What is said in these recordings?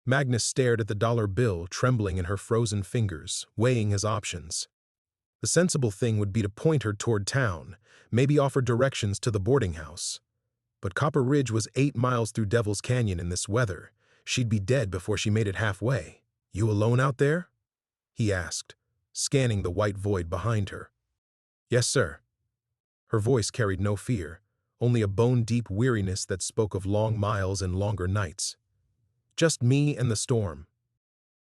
Magnus stared at the dollar bill trembling in her frozen fingers, weighing his options. The sensible thing would be to point her toward town, maybe offer directions to the boarding house. But Copper Ridge was 8 miles through Devil's Canyon in this weather. She'd be dead before she made it halfway. "You alone out there?" he asked, scanning the white void behind her. "Yes, sir." Her voice carried no fear, only a bone-deep weariness that spoke of long miles and longer nights. "Just me and the storm."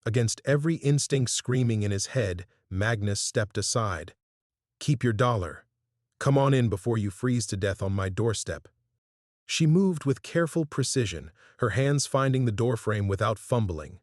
Against every instinct screaming in his head, Magnus stepped aside. "Keep your dollar. Come on in before you freeze to death on my doorstep." She moved with careful precision, her hands finding the doorframe without fumbling.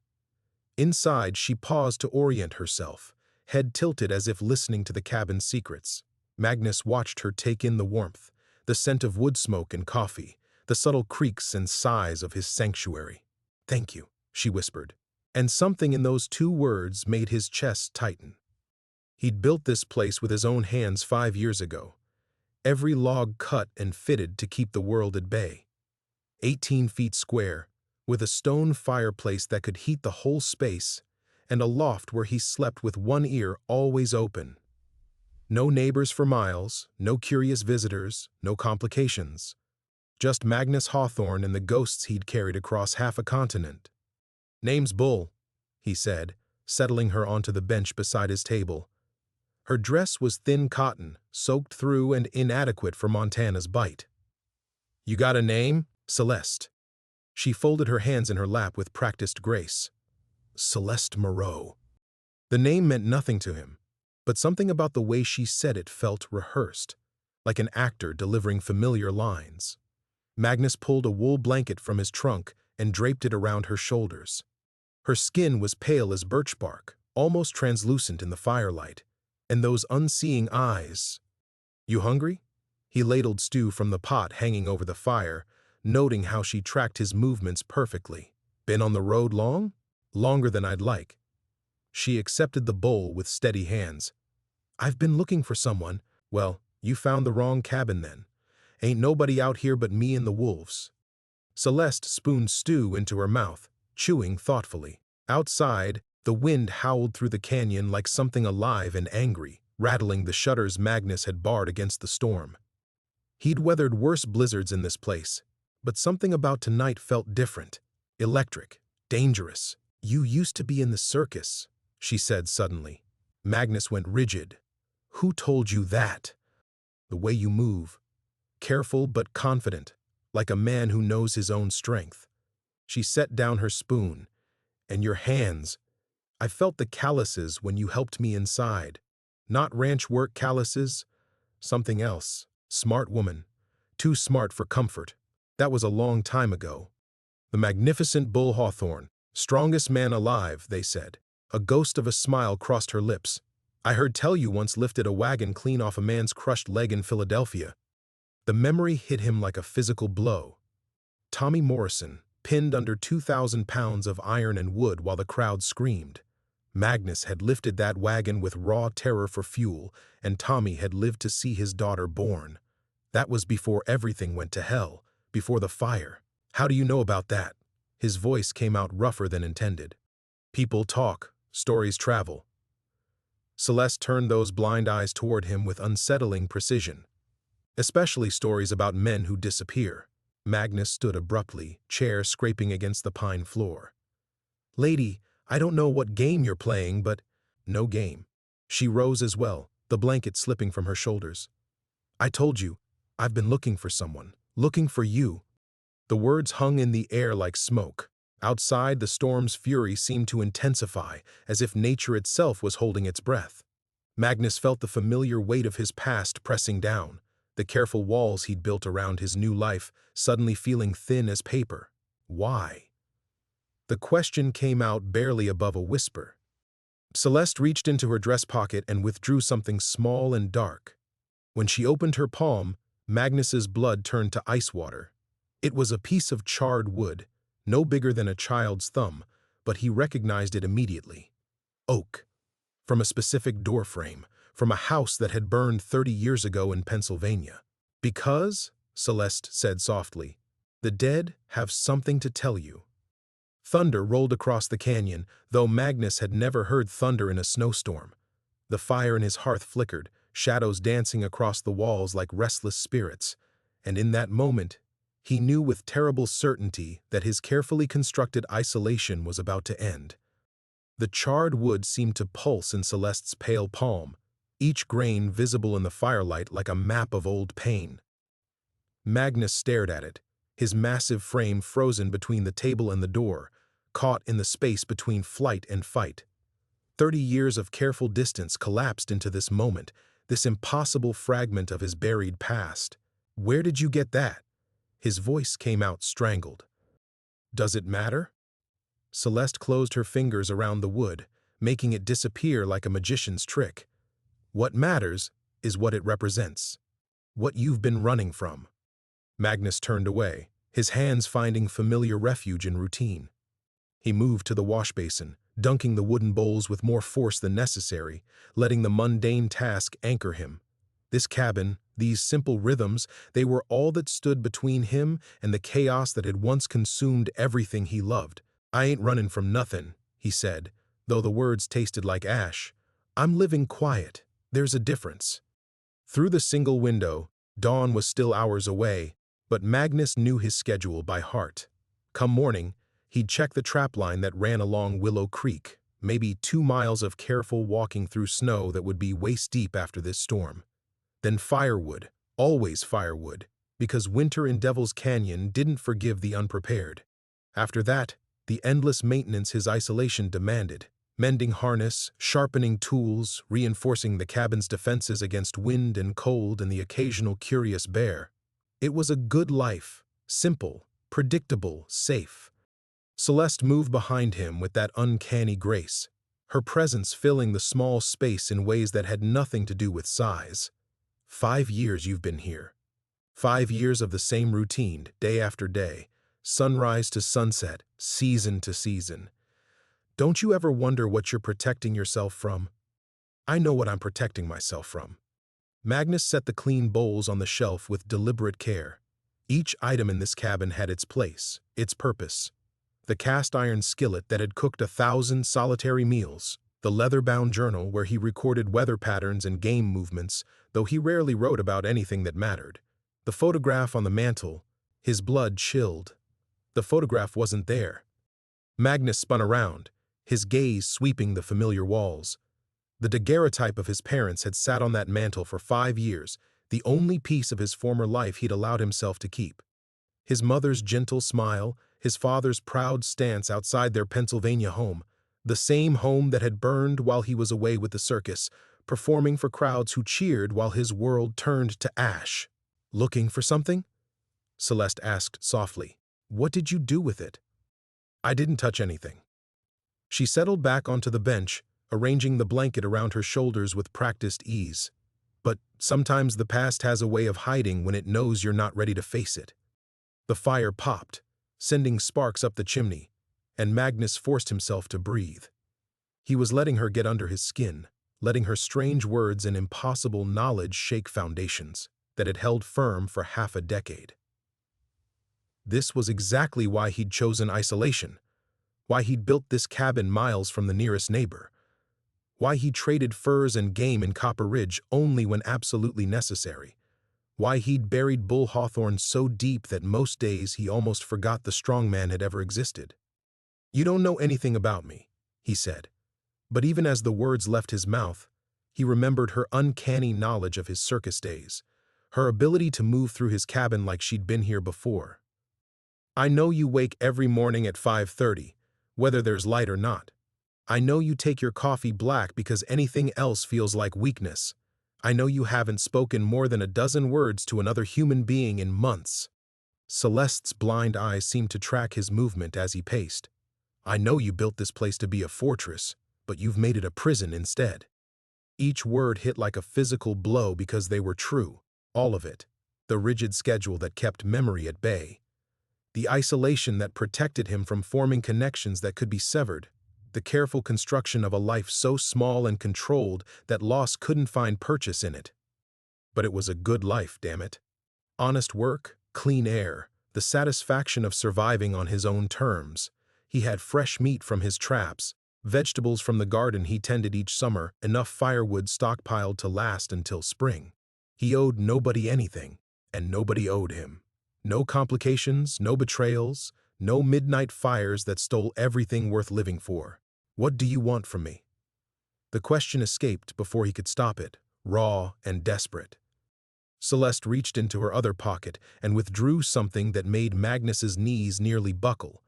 Inside, she paused to orient herself, head tilted as if listening to the cabin's secrets. Magnus watched her take in the warmth, the scent of wood smoke and coffee, the subtle creaks and sighs of his sanctuary. "Thank you," she whispered, and something in those 2 words made his chest tighten. He'd built this place with his own hands 5 years ago, every log cut and fitted to keep the world at bay. 18 feet square, with a stone fireplace that could heat the whole space, and a loft where he slept with one ear always open. No neighbors for miles, no curious visitors, no complications. Just Magnus Hawthorne and the ghosts he'd carried across half a continent. "Name's Bull," he said, settling her onto the bench beside his table. Her dress was thin cotton, soaked through and inadequate for Montana's bite. "You got a name?" "Celeste." She folded her hands in her lap with practiced grace. Celeste Moreau. The name meant nothing to him, but something about the way she said it felt rehearsed, like an actor delivering familiar lines. Magnus pulled a wool blanket from his trunk and draped it around her shoulders. Her skin was pale as birch bark, almost translucent in the firelight, and those unseeing eyes. "You hungry?" He ladled stew from the pot hanging over the fire, noting how she tracked his movements perfectly. "Been on the road long?" "Longer than I'd like." She accepted the bowl with steady hands. "I've been looking for someone." "Well, you found the wrong cabin then. Ain't nobody out here but me and the wolves." Celeste spooned stew into her mouth, chewing thoughtfully. Outside, the wind howled through the canyon like something alive and angry, rattling the shutters Magnus had barred against the storm. He'd weathered worse blizzards in this place, but something about tonight felt different, electric, dangerous. "You used to be in the circus," she said suddenly. Magnus went rigid. "Who told you that?" "The way you move. Careful but confident, like a man who knows his own strength." She set down her spoon. "And your hands. I felt the calluses when you helped me inside. Not ranch work calluses. Something else. Smart woman. Too smart for comfort. That was a long time ago." The magnificent Bull Hawthorne. Strongest man alive, they said. A ghost of a smile crossed her lips. "I heard tell you once lifted a wagon clean off a man's crushed leg in Philadelphia." The memory hit him like a physical blow. Tommy Morrison, pinned under 2,000 pounds of iron and wood while the crowd screamed. Magnus had lifted that wagon with raw terror for fuel, and Tommy had lived to see his daughter born. That was before everything went to hell, before the fire. "How do you know about that?" His voice came out rougher than intended. "People talk, stories travel." Celeste turned those blind eyes toward him with unsettling precision. "Especially stories about men who disappear." Magnus stood abruptly, chair scraping against the pine floor. "Lady, I don't know what game you're playing, but—" "No game." She rose as well, the blanket slipping from her shoulders. "I told you, I've been looking for someone. Looking for you." The words hung in the air like smoke. Outside, the storm's fury seemed to intensify, as if nature itself was holding its breath. Magnus felt the familiar weight of his past pressing down, the careful walls he'd built around his new life suddenly feeling thin as paper. Why? The question came out barely above a whisper. Celeste reached into her dress pocket and withdrew something small and dark. When she opened her palm, Magnus's blood turned to ice water. It was a piece of charred wood, no bigger than a child's thumb, but he recognized it immediately. Oak. From a specific doorframe, from a house that had burned 30 years ago in Pennsylvania. "Because," Celeste said softly, "the dead have something to tell you." Thunder rolled across the canyon, though Magnus had never heard thunder in a snowstorm. The fire in his hearth flickered, shadows dancing across the walls like restless spirits, and in that moment, he knew with terrible certainty that his carefully constructed isolation was about to end. The charred wood seemed to pulse in Celeste's pale palm, each grain visible in the firelight like a map of old pain. Magnus stared at it, his massive frame frozen between the table and the door, caught in the space between flight and fight. 30 years of careful distance collapsed into this moment, this impossible fragment of his buried past. "Where did you get that?" His voice came out strangled. "Does it matter?" Celeste closed her fingers around the wood, making it disappear like a magician's trick. "What matters is what it represents. What you've been running from." Magnus turned away, his hands finding familiar refuge in routine. He moved to the wash basin, dunking the wooden bowls with more force than necessary, letting the mundane task anchor him. This cabin, these simple rhythms, they were all that stood between him and the chaos that had once consumed everything he loved. "I ain't running from nothing," he said, though the words tasted like ash. "I'm living quiet. There's a difference." Through the single window, dawn was still hours away, but Magnus knew his schedule by heart. Come morning, he'd check the trapline that ran along Willow Creek, maybe 2 miles of careful walking through snow that would be waist-deep after this storm. Then firewood, always firewood, because winter in Devil's Canyon didn't forgive the unprepared. After that, the endless maintenance his isolation demanded, mending harness, sharpening tools, reinforcing the cabin's defenses against wind and cold and the occasional curious bear. It was a good life, simple, predictable, safe. Celeste moved behind him with that uncanny grace, her presence filling the small space in ways that had nothing to do with size. 5 years you've been here. 5 years of the same routine, day after day, sunrise to sunset, season to season. Don't you ever wonder what you're protecting yourself from? I know what I'm protecting myself from. Magnus set the clean bowls on the shelf with deliberate care. Each item in this cabin had its place, its purpose. The cast-iron skillet that had cooked 1,000 solitary meals, the leather-bound journal where he recorded weather patterns and game movements, though he rarely wrote about anything that mattered. The photograph on the mantel, his blood chilled. The photograph wasn't there. Magnus spun around, his gaze sweeping the familiar walls. The daguerreotype of his parents had sat on that mantel for 5 years, the only piece of his former life he'd allowed himself to keep. His mother's gentle smile, his father's proud stance outside their Pennsylvania home, the same home that had burned while he was away with the circus, performing for crowds who cheered while his world turned to ash. "Looking for something?" Celeste asked softly. "What did you do with it?" "I didn't touch anything." She settled back onto the bench, arranging the blanket around her shoulders with practiced ease. But sometimes the past has a way of hiding when it knows you're not ready to face it. The fire popped, sending sparks up the chimney, and Magnus forced himself to breathe. He was letting her get under his skin, letting her strange words and impossible knowledge shake foundations that had held firm for half a decade. This was exactly why he'd chosen isolation, why he'd built this cabin miles from the nearest neighbor, why he traded furs and game in Copper Ridge only when absolutely necessary, why he'd buried Bull Hawthorne so deep that most days he almost forgot the strong man had ever existed. "You don't know anything about me," he said. But even as the words left his mouth, he remembered her uncanny knowledge of his circus days, her ability to move through his cabin like she'd been here before. "I know you wake every morning at 5:30, whether there's light or not. I know you take your coffee black because anything else feels like weakness. I know you haven't spoken more than a dozen words to another human being in months." Celeste's blind eyes seemed to track his movement as he paced. "I know you built this place to be a fortress, but you've made it a prison instead." Each word hit like a physical blow because they were true, all of it. The rigid schedule that kept memory at bay. The isolation that protected him from forming connections that could be severed. The careful construction of a life so small and controlled that loss couldn't find purchase in it. But it was a good life, damn it. Honest work, clean air, the satisfaction of surviving on his own terms. He had fresh meat from his traps, vegetables from the garden he tended each summer, enough firewood stockpiled to last until spring. He owed nobody anything, and nobody owed him. No complications, no betrayals, no midnight fires that stole everything worth living for. What do you want from me? The question escaped before he could stop it, raw and desperate. Celeste reached into her other pocket and withdrew something that made Magnus's knees nearly buckle.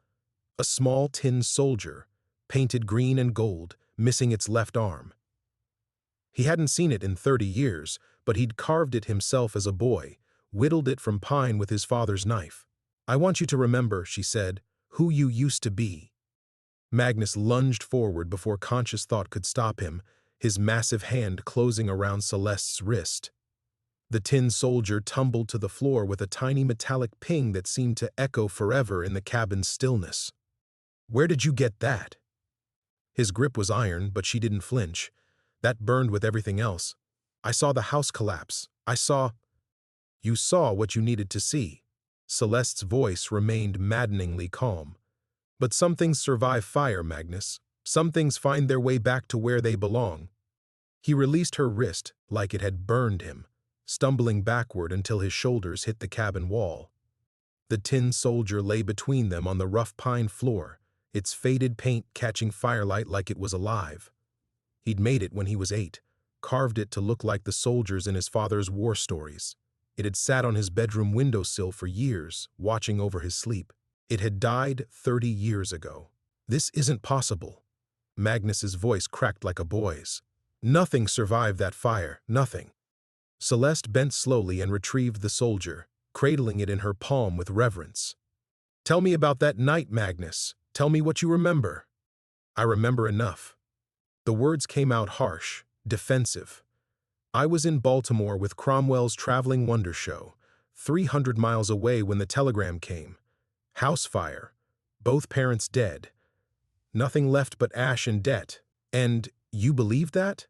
A small tin soldier, painted green and gold, missing its left arm. He hadn't seen it in 30 years, but he'd carved it himself as a boy, whittled it from pine with his father's knife. I want you to remember, she said, who you used to be. Magnus lunged forward before conscious thought could stop him, his massive hand closing around Celeste's wrist. The tin soldier tumbled to the floor with a tiny metallic ping that seemed to echo forever in the cabin's stillness. Where did you get that? His grip was iron, but she didn't flinch. That burned with everything else. I saw the house collapse. You saw what you needed to see. Celeste's voice remained maddeningly calm. But some things survive fire, Magnus. Some things find their way back to where they belong. He released her wrist like it had burned him, stumbling backward until his shoulders hit the cabin wall. The tin soldier lay between them on the rough pine floor, its faded paint catching firelight like it was alive. He'd made it when he was 8, carved it to look like the soldiers in his father's war stories. It had sat on his bedroom windowsill for years, watching over his sleep. It had died 30 years ago. This isn't possible. Magnus's voice cracked like a boy's. Nothing survived that fire, nothing. Celeste bent slowly and retrieved the soldier, cradling it in her palm with reverence. Tell me about that night, Magnus. Tell me what you remember. I remember enough. The words came out harsh, defensive. I was in Baltimore with Cromwell's Traveling Wonder Show, 300 miles away when the telegram came. House fire. Both parents dead. Nothing left but ash and debt. And you believed that?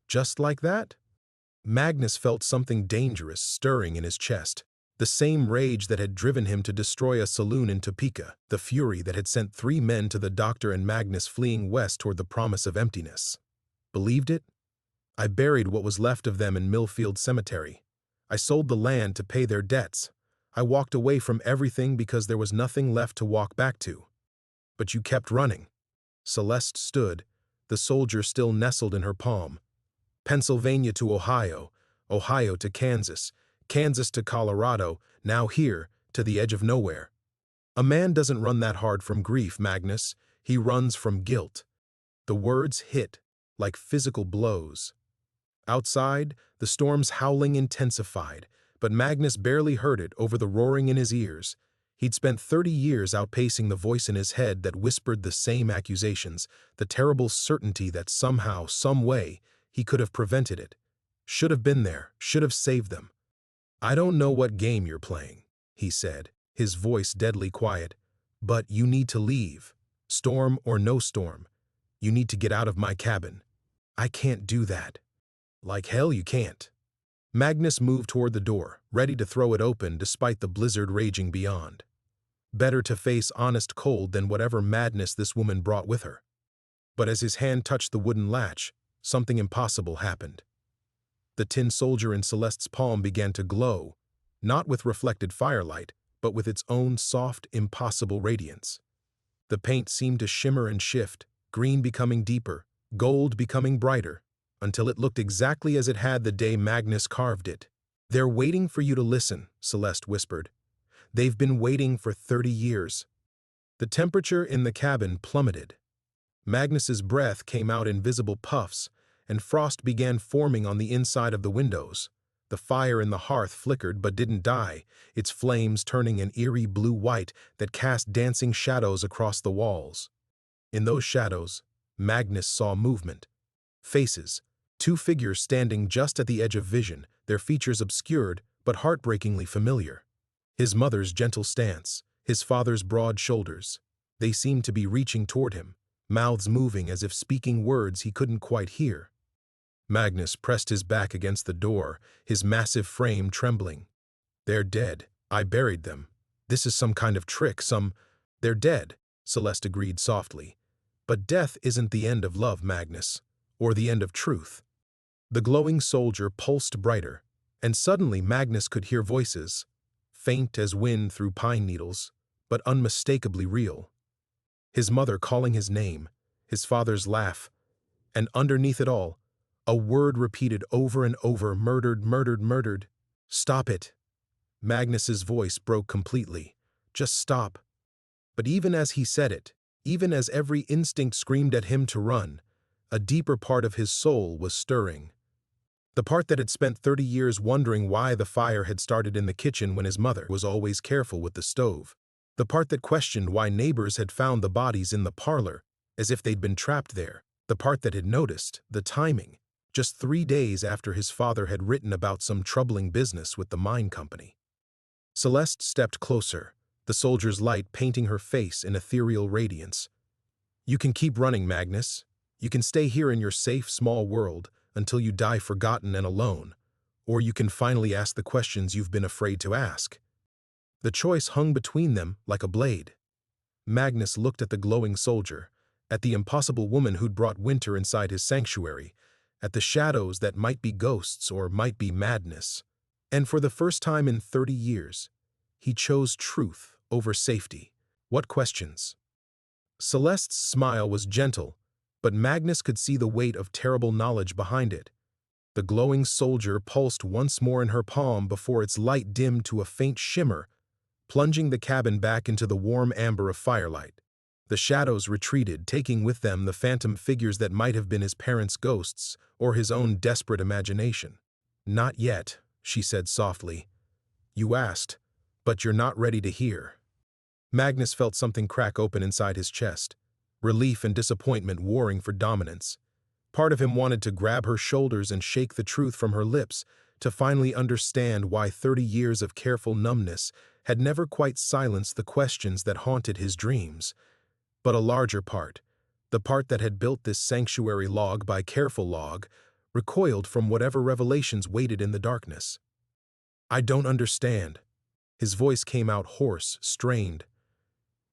Just like that? Magnus felt something dangerous stirring in his chest. The same rage that had driven him to destroy a saloon in Topeka, the fury that had sent 3 men to the doctor and Magnus fleeing west toward the promise of emptiness. Believed it? I buried what was left of them in Millfield Cemetery. I sold the land to pay their debts. I walked away from everything because there was nothing left to walk back to. But you kept running. Celeste stood, the soldier still nestled in her palm. Pennsylvania to Ohio, Ohio to Kansas, Kansas to Colorado, now here, to the edge of nowhere. A man doesn't run that hard from grief, Magnus. He runs from guilt. The words hit, like physical blows. Outside, the storm's howling intensified, but Magnus barely heard it over the roaring in his ears. He'd spent 30 years outpacing the voice in his head that whispered the same accusations, the terrible certainty that somehow, some way, he could have prevented it. Should have been there, should have saved them. I don't know what game you're playing, he said, his voice deadly quiet, but you need to leave. Storm or no storm. You need to get out of my cabin. I can't do that. Like hell you can't. Magnus moved toward the door, ready to throw it open despite the blizzard raging beyond. Better to face honest cold than whatever madness this woman brought with her. But as his hand touched the wooden latch, something impossible happened. The tin soldier in Celeste's palm began to glow, not with reflected firelight, but with its own soft, impossible radiance. The paint seemed to shimmer and shift, green becoming deeper, gold becoming brighter, until it looked exactly as it had the day Magnus carved it. They're waiting for you to listen, Celeste whispered. They've been waiting for 30 years. The temperature in the cabin plummeted. Magnus's breath came out in visible puffs, and frost began forming on the inside of the windows. The fire in the hearth flickered but didn't die, its flames turning an eerie blue-white that cast dancing shadows across the walls. In those shadows, Magnus saw movement. Faces, 2 figures standing just at the edge of vision, their features obscured but heartbreakingly familiar. His mother's gentle stance, his father's broad shoulders. They seemed to be reaching toward him, mouths moving as if speaking words he couldn't quite hear. Magnus pressed his back against the door, his massive frame trembling. They're dead. I buried them. This is some kind of trick, They're dead. Celeste agreed softly. But death isn't the end of love, Magnus, or the end of truth. The glowing soldier pulsed brighter, and suddenly Magnus could hear voices, faint as wind through pine needles, but unmistakably real. His mother calling his name, his father's laugh, and underneath it all, a word repeated over and over, murdered, murdered, murdered. Stop it. Magnus's voice broke completely. Just stop. But even as he said it, even as every instinct screamed at him to run, a deeper part of his soul was stirring. The part that had spent 30 years wondering why the fire had started in the kitchen when his mother was always careful with the stove. The part that questioned why neighbors had found the bodies in the parlor, as if they'd been trapped there. The part that had noticed the timing, just 3 days after his father had written about some troubling business with the mine company. Celeste stepped closer, the soldier's light painting her face in ethereal radiance. You can keep running, Magnus. You can stay here in your safe, small world until you die forgotten and alone, or you can finally ask the questions you've been afraid to ask. The choice hung between them like a blade. Magnus looked at the glowing soldier, at the impossible woman who'd brought winter inside his sanctuary, at the shadows that might be ghosts or might be madness. And for the first time in 30 years, he chose truth over safety. What questions? Celeste's smile was gentle, but Magnus could see the weight of terrible knowledge behind it. The glowing soldier pulsed once more in her palm before its light dimmed to a faint shimmer, plunging the cabin back into the warm amber of firelight. The shadows retreated, taking with them the phantom figures that might have been his parents' ghosts or his own desperate imagination. Not yet, she said softly. You asked, but you're not ready to hear. Magnus felt something crack open inside his chest, relief and disappointment warring for dominance. Part of him wanted to grab her shoulders and shake the truth from her lips, to finally understand why 30 years of careful numbness had never quite silenced the questions that haunted his dreams. But a larger part, the part that had built this sanctuary log by careful log, recoiled from whatever revelations waited in the darkness. I don't understand. His voice came out hoarse, strained.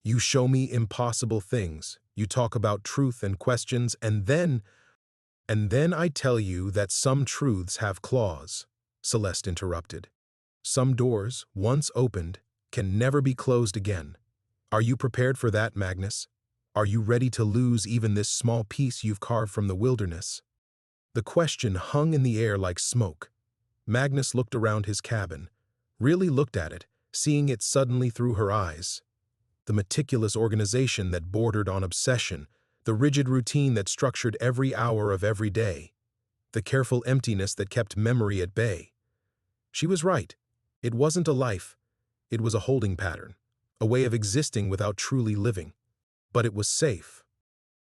You show me impossible things. You talk about truth and questions, and then I tell you that some truths have claws, Celeste interrupted. Some doors, once opened, can never be closed again. Are you prepared for that, Magnus? Are you ready to lose even this small piece you've carved from the wilderness? The question hung in the air like smoke. Magnus looked around his cabin, really looked at it, seeing it suddenly through her eyes. The meticulous organization that bordered on obsession, the rigid routine that structured every hour of every day, the careful emptiness that kept memory at bay. She was right. It wasn't a life. It was a holding pattern, a way of existing without truly living. But it was safe.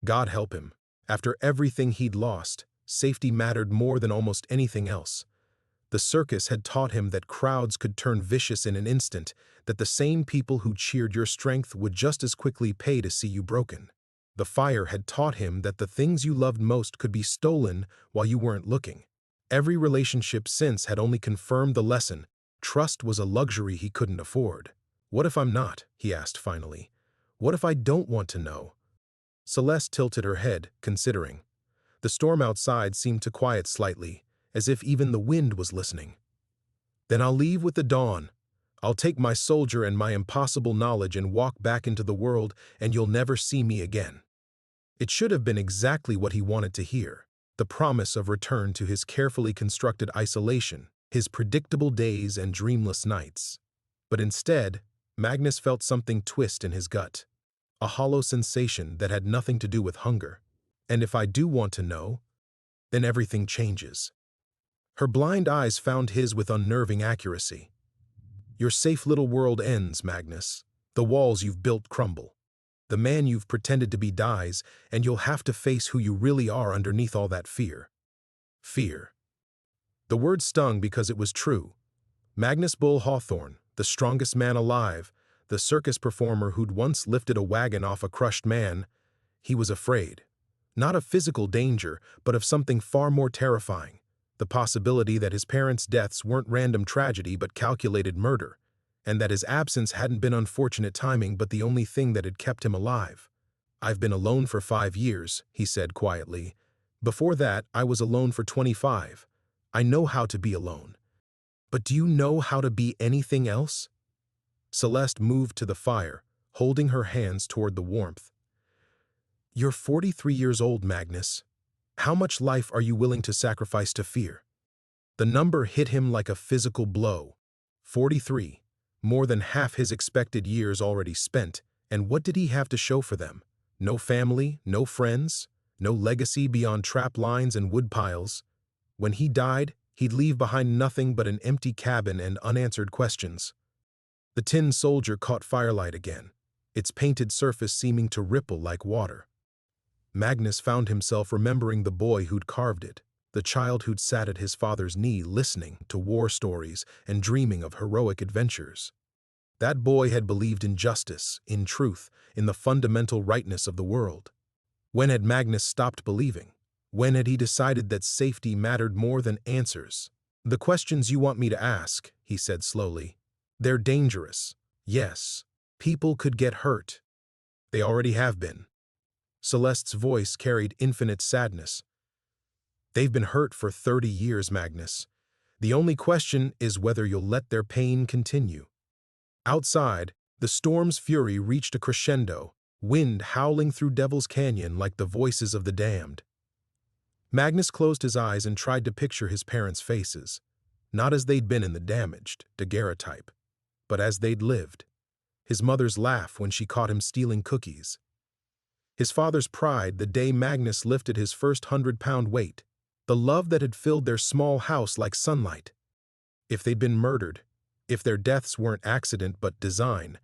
God help him. After everything he'd lost, safety mattered more than almost anything else. The circus had taught him that crowds could turn vicious in an instant, that the same people who cheered your strength would just as quickly pay to see you broken. The fire had taught him that the things you loved most could be stolen while you weren't looking. Every relationship since had only confirmed the lesson. Trust was a luxury he couldn't afford. What if I'm not? He asked finally. What if I don't want to know? Celeste tilted her head, considering. The storm outside seemed to quiet slightly, as if even the wind was listening. Then I'll leave with the dawn. I'll take my soldier and my impossible knowledge and walk back into the world, and you'll never see me again. It should have been exactly what he wanted to hear, the promise of return to his carefully constructed isolation, his predictable days and dreamless nights. But instead, Magnus felt something twist in his gut, a hollow sensation that had nothing to do with hunger. And if I do want to know, then everything changes. Her blind eyes found his with unnerving accuracy. Your safe little world ends, Magnus. The walls you've built crumble. The man you've pretended to be dies, and you'll have to face who you really are underneath all that fear. Fear. The word stung because it was true. Magnus Bull Hawthorne, the strongest man alive, the circus performer who'd once lifted a wagon off a crushed man, he was afraid. Not of physical danger, but of something far more terrifying. The possibility that his parents' deaths weren't random tragedy but calculated murder. and that his absence hadn't been unfortunate timing but the only thing that had kept him alive. "I've been alone for 5 years," he said quietly. "Before that, I was alone for 25. I know how to be alone. But do you know how to be anything else?" Celeste moved to the fire, holding her hands toward the warmth. "You're 43 years old, Magnus. How much life are you willing to sacrifice to fear?" The number hit him like a physical blow. 43. More than half his expected years already spent, and what did he have to show for them? No family, no friends, no legacy beyond trap lines and woodpiles. When he died, he'd leave behind nothing but an empty cabin and unanswered questions. The tin soldier caught firelight again, its painted surface seeming to ripple like water. Magnus found himself remembering the boy who'd carved it, the child who'd sat at his father's knee listening to war stories and dreaming of heroic adventures. That boy had believed in justice, in truth, in the fundamental rightness of the world. When had Magnus stopped believing? When had he decided that safety mattered more than answers? "The questions you want me to ask," he said slowly. "They're dangerous. Yes, people could get hurt. They already have been." Celeste's voice carried infinite sadness. "They've been hurt for 30 years, Magnus. The only question is whether you'll let their pain continue." Outside, the storm's fury reached a crescendo, wind howling through Devil's Canyon like the voices of the damned. Magnus closed his eyes and tried to picture his parents' faces, not as they'd been in the damaged, daguerreotype, but as they'd lived. His mother's laugh when she caught him stealing cookies. His father's pride the day Magnus lifted his first 100-pound weight. The love that had filled their small house like sunlight. If they'd been murdered, if their deaths weren't accident but design,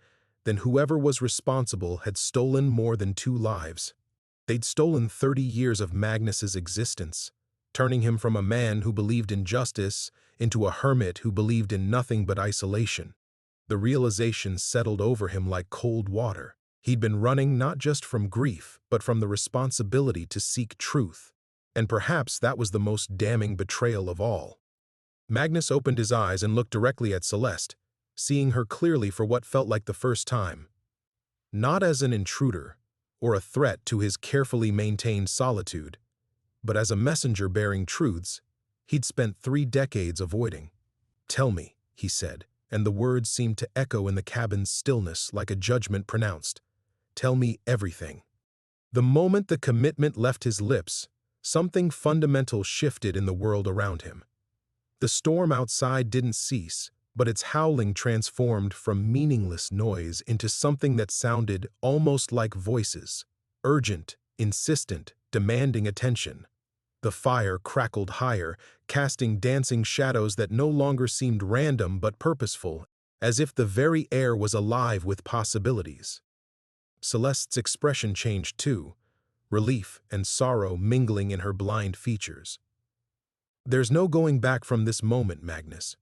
then whoever was responsible had stolen more than 2 lives. They'd stolen 30 years of Magnus's existence, turning him from a man who believed in justice into a hermit who believed in nothing but isolation. The realization settled over him like cold water. He'd been running not just from grief, but from the responsibility to seek truth. And perhaps that was the most damning betrayal of all. Magnus opened his eyes and looked directly at Celeste, seeing her clearly for what felt like the first time. Not as an intruder, or a threat to his carefully maintained solitude, but as a messenger bearing truths he'd spent 3 decades avoiding. "Tell me," he said, and the words seemed to echo in the cabin's stillness like a judgment pronounced. "Tell me everything." The moment the commitment left his lips, something fundamental shifted in the world around him. The storm outside didn't cease, but its howling transformed from meaningless noise into something that sounded almost like voices, urgent, insistent, demanding attention. The fire crackled higher, casting dancing shadows that no longer seemed random but purposeful, as if the very air was alive with possibilities. Celeste's expression changed too, relief and sorrow mingling in her blind features. "There's no going back from this moment, Magnus.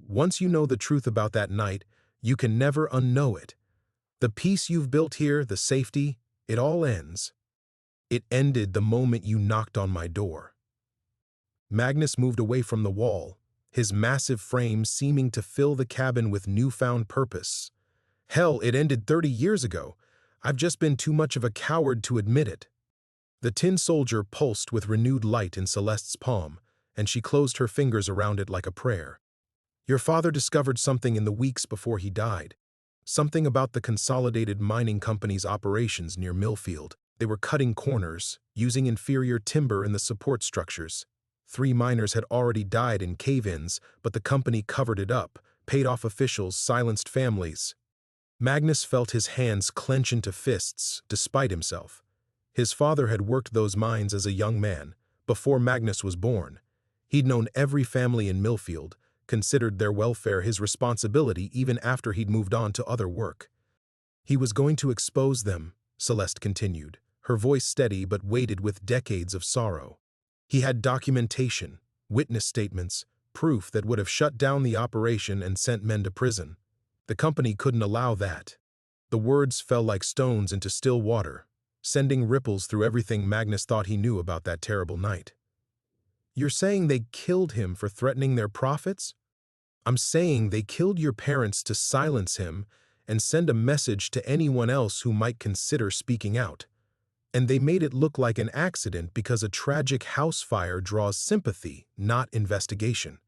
Once you know the truth about that night, you can never unknow it. The peace you've built here, the safety, it all ends. It ended the moment you knocked on my door." Magnus moved away from the wall, his massive frame seeming to fill the cabin with newfound purpose. "Hell, it ended 30 years ago. I've just been too much of a coward to admit it." The tin soldier pulsed with renewed light in Celeste's palm, and she closed her fingers around it like a prayer. "Your father discovered something in the weeks before he died. Something about the Consolidated Mining Company's operations near Millfield. They were cutting corners, using inferior timber in the support structures. 3 miners had already died in cave-ins, but the company covered it up, paid off officials, silenced families." Magnus felt his hands clench into fists, despite himself. His father had worked those mines as a young man, before Magnus was born. He'd known every family in Millfield, considered their welfare his responsibility even after he'd moved on to other work. "He was going to expose them," Celeste continued, her voice steady but weighted with decades of sorrow. "He had documentation, witness statements, proof that would have shut down the operation and sent men to prison. The company couldn't allow that." The words fell like stones into still water, sending ripples through everything Magnus thought he knew about that terrible night. "You're saying they killed him for threatening their profits?" I'm saying they killed your parents to silence him and send a message to anyone else who might consider speaking out. And they made it look like an accident because a tragic house fire draws sympathy, not investigation.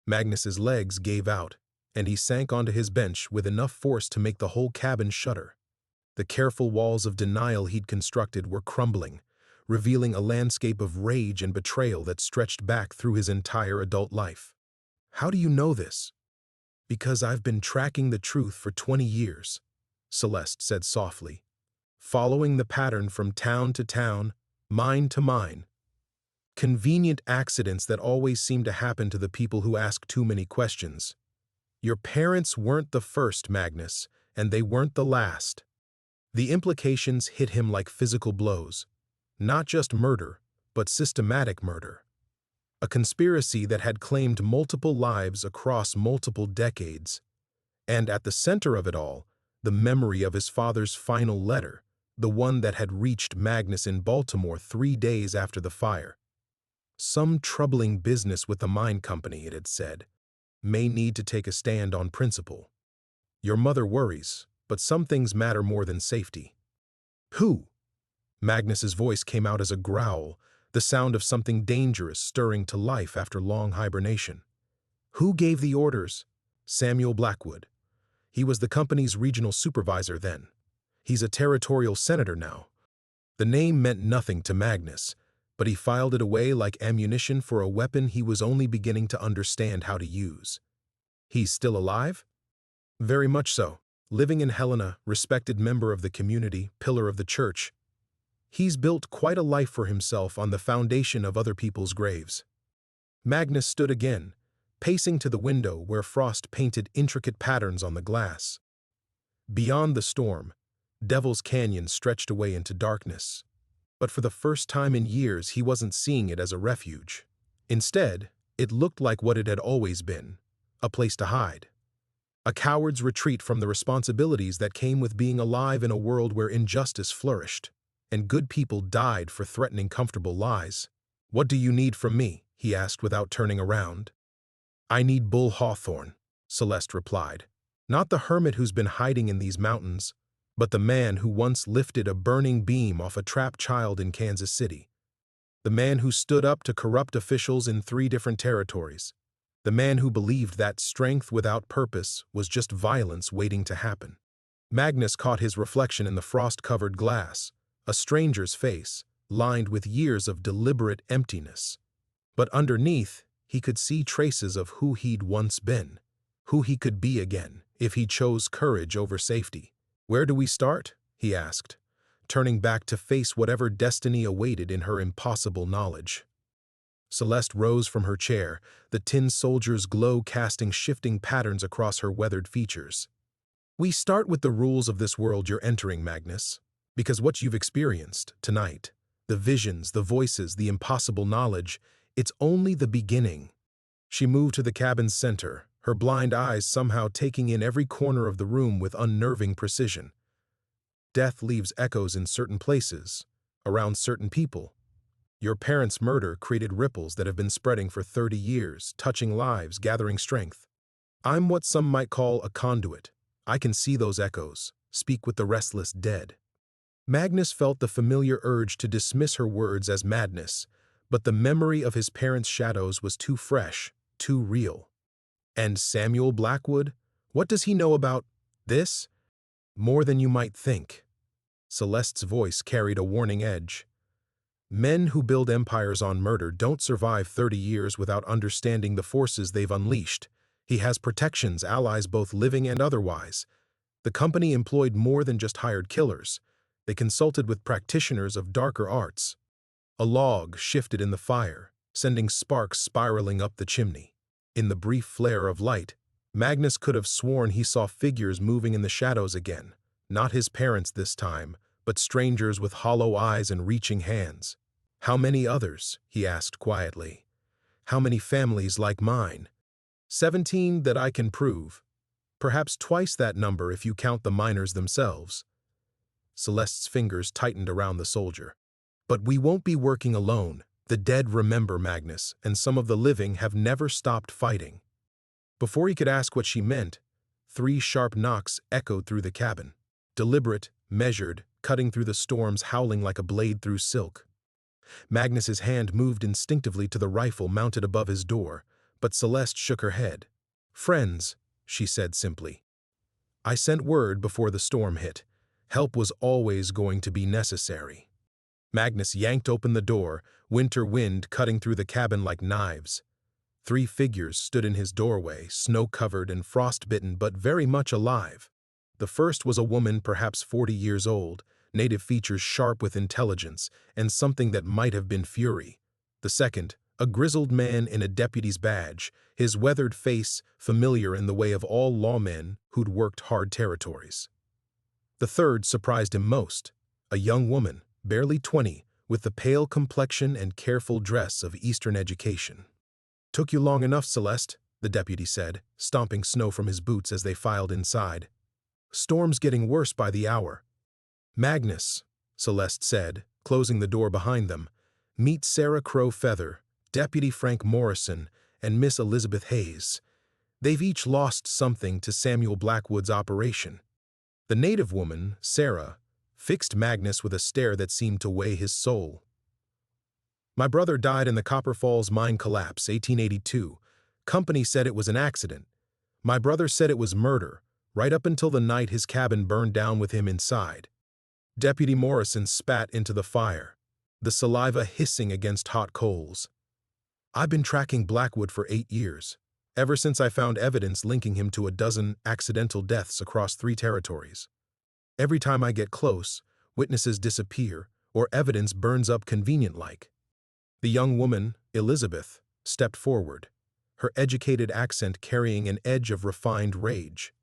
Magnus's legs gave out, and he sank onto his bench with enough force to make the whole cabin shudder. The careful walls of denial he'd constructed were crumbling, revealing a landscape of rage and betrayal that stretched back through his entire adult life. How do you know this? Because I've been tracking the truth for 20 years, Celeste said softly, following the pattern from town to town, mine to mine. Convenient accidents that always seem to happen to the people who ask too many questions. Your parents weren't the first, Magnus, and they weren't the last. The implications hit him like physical blows. Not just murder, but systematic murder. A conspiracy that had claimed multiple lives across multiple decades. And at the center of it all, the memory of his father's final letter, the one that had reached Magnus in Baltimore 3 days after the fire. Some troubling business with the mine company, it had said, may need to take a stand on principle. Your mother worries, but some things matter more than safety. Who? Magnus's voice came out as a growl, the sound of something dangerous stirring to life after long hibernation. Who gave the orders? Samuel Blackwood. He was the company's regional supervisor then. He's a territorial senator now. The name meant nothing to Magnus, but he filed it away like ammunition for a weapon he was only beginning to understand how to use. He's still alive? Very much so. Living in Helena, respected member of the community, pillar of the church. He's built quite a life for himself on the foundation of other people's graves. Magnus stood again, pacing to the window where frost painted intricate patterns on the glass. Beyond the storm, Devil's Canyon stretched away into darkness. But for the first time in years, he wasn't seeing it as a refuge. Instead, it looked like what it had always been, a place to hide. A coward's retreat from the responsibilities that came with being alive in a world where injustice flourished, and good people died for threatening comfortable lies. What do you need from me? He asked without turning around. I need Bull Hawthorne, Celeste replied. Not the hermit who's been hiding in these mountains, but the man who once lifted a burning beam off a trapped child in Kansas City. The man who stood up to corrupt officials in 3 different territories. The man who believed that strength without purpose was just violence waiting to happen. Magnus caught his reflection in the frost-covered glass, a stranger's face, lined with years of deliberate emptiness. But underneath, he could see traces of who he'd once been, who he could be again if he chose courage over safety. Where do we start? He asked, turning back to face whatever destiny awaited in her impossible knowledge. Celeste rose from her chair, the tin soldier's glow casting shifting patterns across her weathered features. We start with the rules of this world you're entering, Magnus, because what you've experienced tonight, the visions, the voices, the impossible knowledge, it's only the beginning. She moved to the cabin's center, her blind eyes somehow taking in every corner of the room with unnerving precision. Death leaves echoes in certain places, around certain people. Your parents' murder created ripples that have been spreading for 30 years, touching lives, gathering strength. I'm what some might call a conduit. I can see those echoes, speak with the restless dead. Magnus felt the familiar urge to dismiss her words as madness, but the memory of his parents' shadows was too fresh, too real. And Samuel Blackwood? What does he know about this? More than you might think. Celeste's voice carried a warning edge. Men who build empires on murder don't survive 30 years without understanding the forces they've unleashed. He has protections, allies both living and otherwise. The company employed more than just hired killers. They consulted with practitioners of darker arts. A log shifted in the fire, sending sparks spiraling up the chimney. In the brief flare of light, Magnus could have sworn he saw figures moving in the shadows again, not his parents this time, but strangers with hollow eyes and reaching hands. How many others? He asked quietly. How many families like mine? 17 that I can prove. Perhaps twice that number if you count the miners themselves. Celeste's fingers tightened around the soldier. But we won't be working alone. The dead remember, Magnus, and some of the living have never stopped fighting. Before he could ask what she meant, 3 sharp knocks echoed through the cabin. Deliberate, measured, cutting through the storms, howling like a blade through silk. Magnus's hand moved instinctively to the rifle mounted above his door, but Celeste shook her head. "Friends," she said simply. "I sent word before the storm hit. Help was always going to be necessary." Magnus yanked open the door, winter wind cutting through the cabin like knives. 3 figures stood in his doorway, snow-covered and frost-bitten but very much alive. The first was a woman perhaps 40 years old, native features sharp with intelligence and something that might have been fury. The second, a grizzled man in a deputy's badge, his weathered face familiar in the way of all lawmen who'd worked hard territories. The third surprised him most, a young woman, barely 20, with the pale complexion and careful dress of Eastern education. "Took you long enough, Celeste," the deputy said, stomping snow from his boots as they filed inside. "Storm's getting worse by the hour." "Magnus," Celeste said, closing the door behind them, "meet Sarah Crow Feather, Deputy Frank Morrison, and Miss Elizabeth Hayes. They've each lost something to Samuel Blackwood's operation." The native woman, Sarah, fixed Magnus with a stare that seemed to weigh his soul. "My brother died in the Copper Falls mine collapse, 1882. Company said it was an accident. My brother said it was murder, right up until the night his cabin burned down with him inside." Deputy Morrison spat into the fire, the saliva hissing against hot coals. "I've been tracking Blackwood for 8 years, ever since I found evidence linking him to a dozen accidental deaths across 3 territories. Every time I get close, witnesses disappear or evidence burns up convenient-like." The young woman, Elizabeth, stepped forward, her educated accent carrying an edge of refined rage.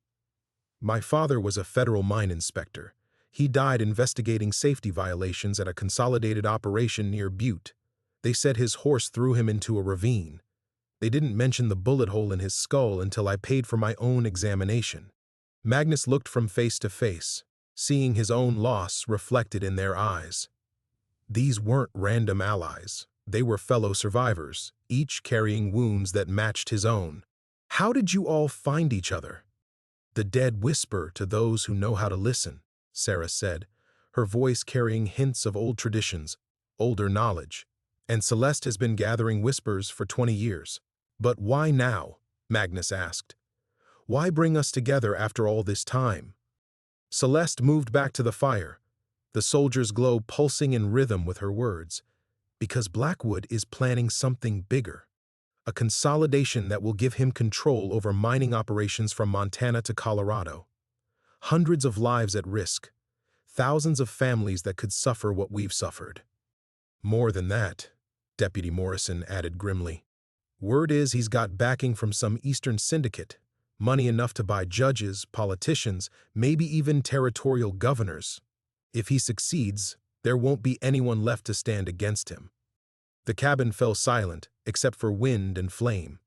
"My father was a federal mine inspector. He died investigating safety violations at a consolidated operation near Butte. They said his horse threw him into a ravine. They didn't mention the bullet hole in his skull until I paid for my own examination." Magnus looked from face to face, seeing his own loss reflected in their eyes. These weren't random allies. They were fellow survivors, each carrying wounds that matched his own. "How did you all find each other?" "The dead whisper to those who know how to listen," Sarah said, her voice carrying hints of old traditions, older knowledge. "And Celeste has been gathering whispers for 20 years. But why now?" Magnus asked. "Why bring us together after all this time?" Celeste moved back to the fire, the soldier's glow pulsing in rhythm with her words. "Because Blackwood is planning something bigger. A consolidation that will give him control over mining operations from Montana to Colorado. Hundreds of lives at risk. Thousands of families that could suffer what we've suffered." "More than that," Deputy Morrison added grimly. "Word is he's got backing from some Eastern syndicate, money enough to buy judges, politicians, maybe even territorial governors. If he succeeds, there won't be anyone left to stand against him." The cabin fell silent, except for wind and flame.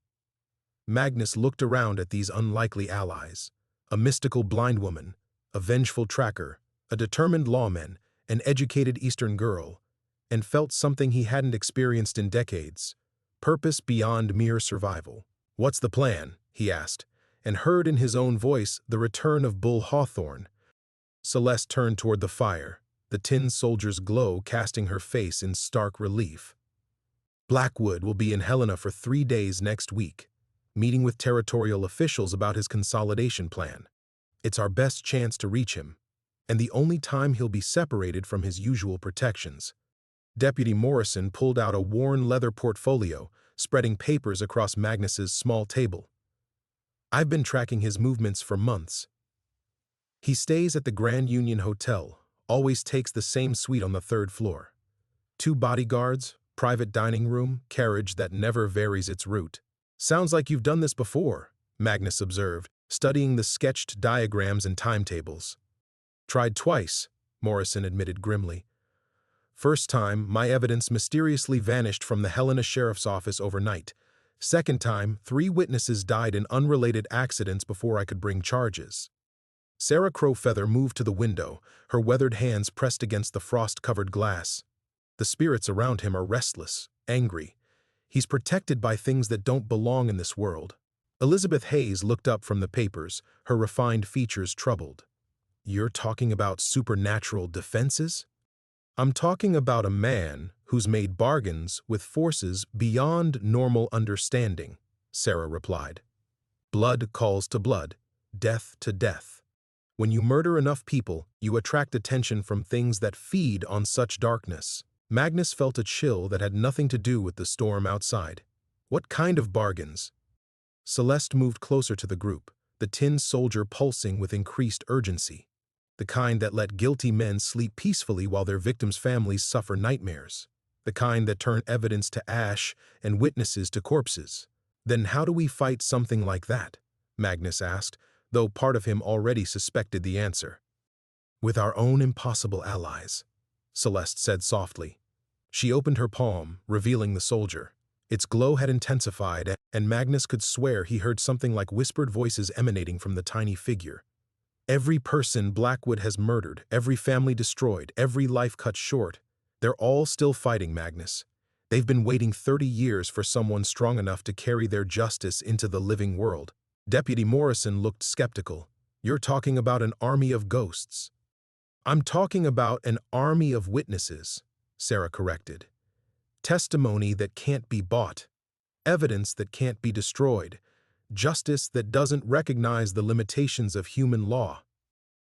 Magnus looked around at these unlikely allies, a mystical blind woman, a vengeful tracker, a determined lawman, an educated Eastern girl, and felt something he hadn't experienced in decades, purpose beyond mere survival. "What's the plan?" he asked, and heard in his own voice the return of Bull Hawthorne. Celeste turned toward the fire, the tin soldier's glow casting her face in stark relief. "Blackwood will be in Helena for 3 days next week, meeting with territorial officials about his consolidation plan. It's our best chance to reach him, and the only time he'll be separated from his usual protections." Deputy Morrison pulled out a worn leather portfolio, spreading papers across Magnus's small table. "I've been tracking his movements for months. He stays at the Grand Union Hotel, always takes the same suite on the 3rd floor. 2 bodyguards, private dining room, carriage that never varies its route." "Sounds like you've done this before," Magnus observed, studying the sketched diagrams and timetables. "Tried twice," Morrison admitted grimly. "First time, my evidence mysteriously vanished from the Helena Sheriff's Office overnight. Second time, 3 witnesses died in unrelated accidents before I could bring charges." Sarah Crowfeather moved to the window, her weathered hands pressed against the frost-covered glass. "The spirits around him are restless, angry. He's protected by things that don't belong in this world. Elizabeth Hayes looked up from the papers, her refined features troubled. "You're talking about supernatural defenses?" "I'm talking about a man who's made bargains with forces beyond normal understanding," Sarah replied. "Blood calls to blood, death to death. When you murder enough people, you attract attention from things that feed on such darkness." Magnus felt a chill that had nothing to do with the storm outside. "What kind of bargains?" Celeste moved closer to the group, the tin soldier pulsing with increased urgency. "The kind that let guilty men sleep peacefully while their victims' families suffer nightmares. The kind that turn evidence to ash and witnesses to corpses." "Then how do we fight something like that?" Magnus asked, though part of him already suspected the answer. "With our own impossible allies," Celeste said softly. She opened her palm, revealing the soldier. Its glow had intensified, and Magnus could swear he heard something like whispered voices emanating from the tiny figure. "Every person Blackwood has murdered, every family destroyed, every life cut short, they're all still fighting, Magnus. They've been waiting 30 years for someone strong enough to carry their justice into the living world." Deputy Morrison looked skeptical. "You're talking about an army of ghosts." "I'm talking about an army of witnesses," Sarah corrected. "Testimony that can't be bought, evidence that can't be destroyed, justice that doesn't recognize the limitations of human law."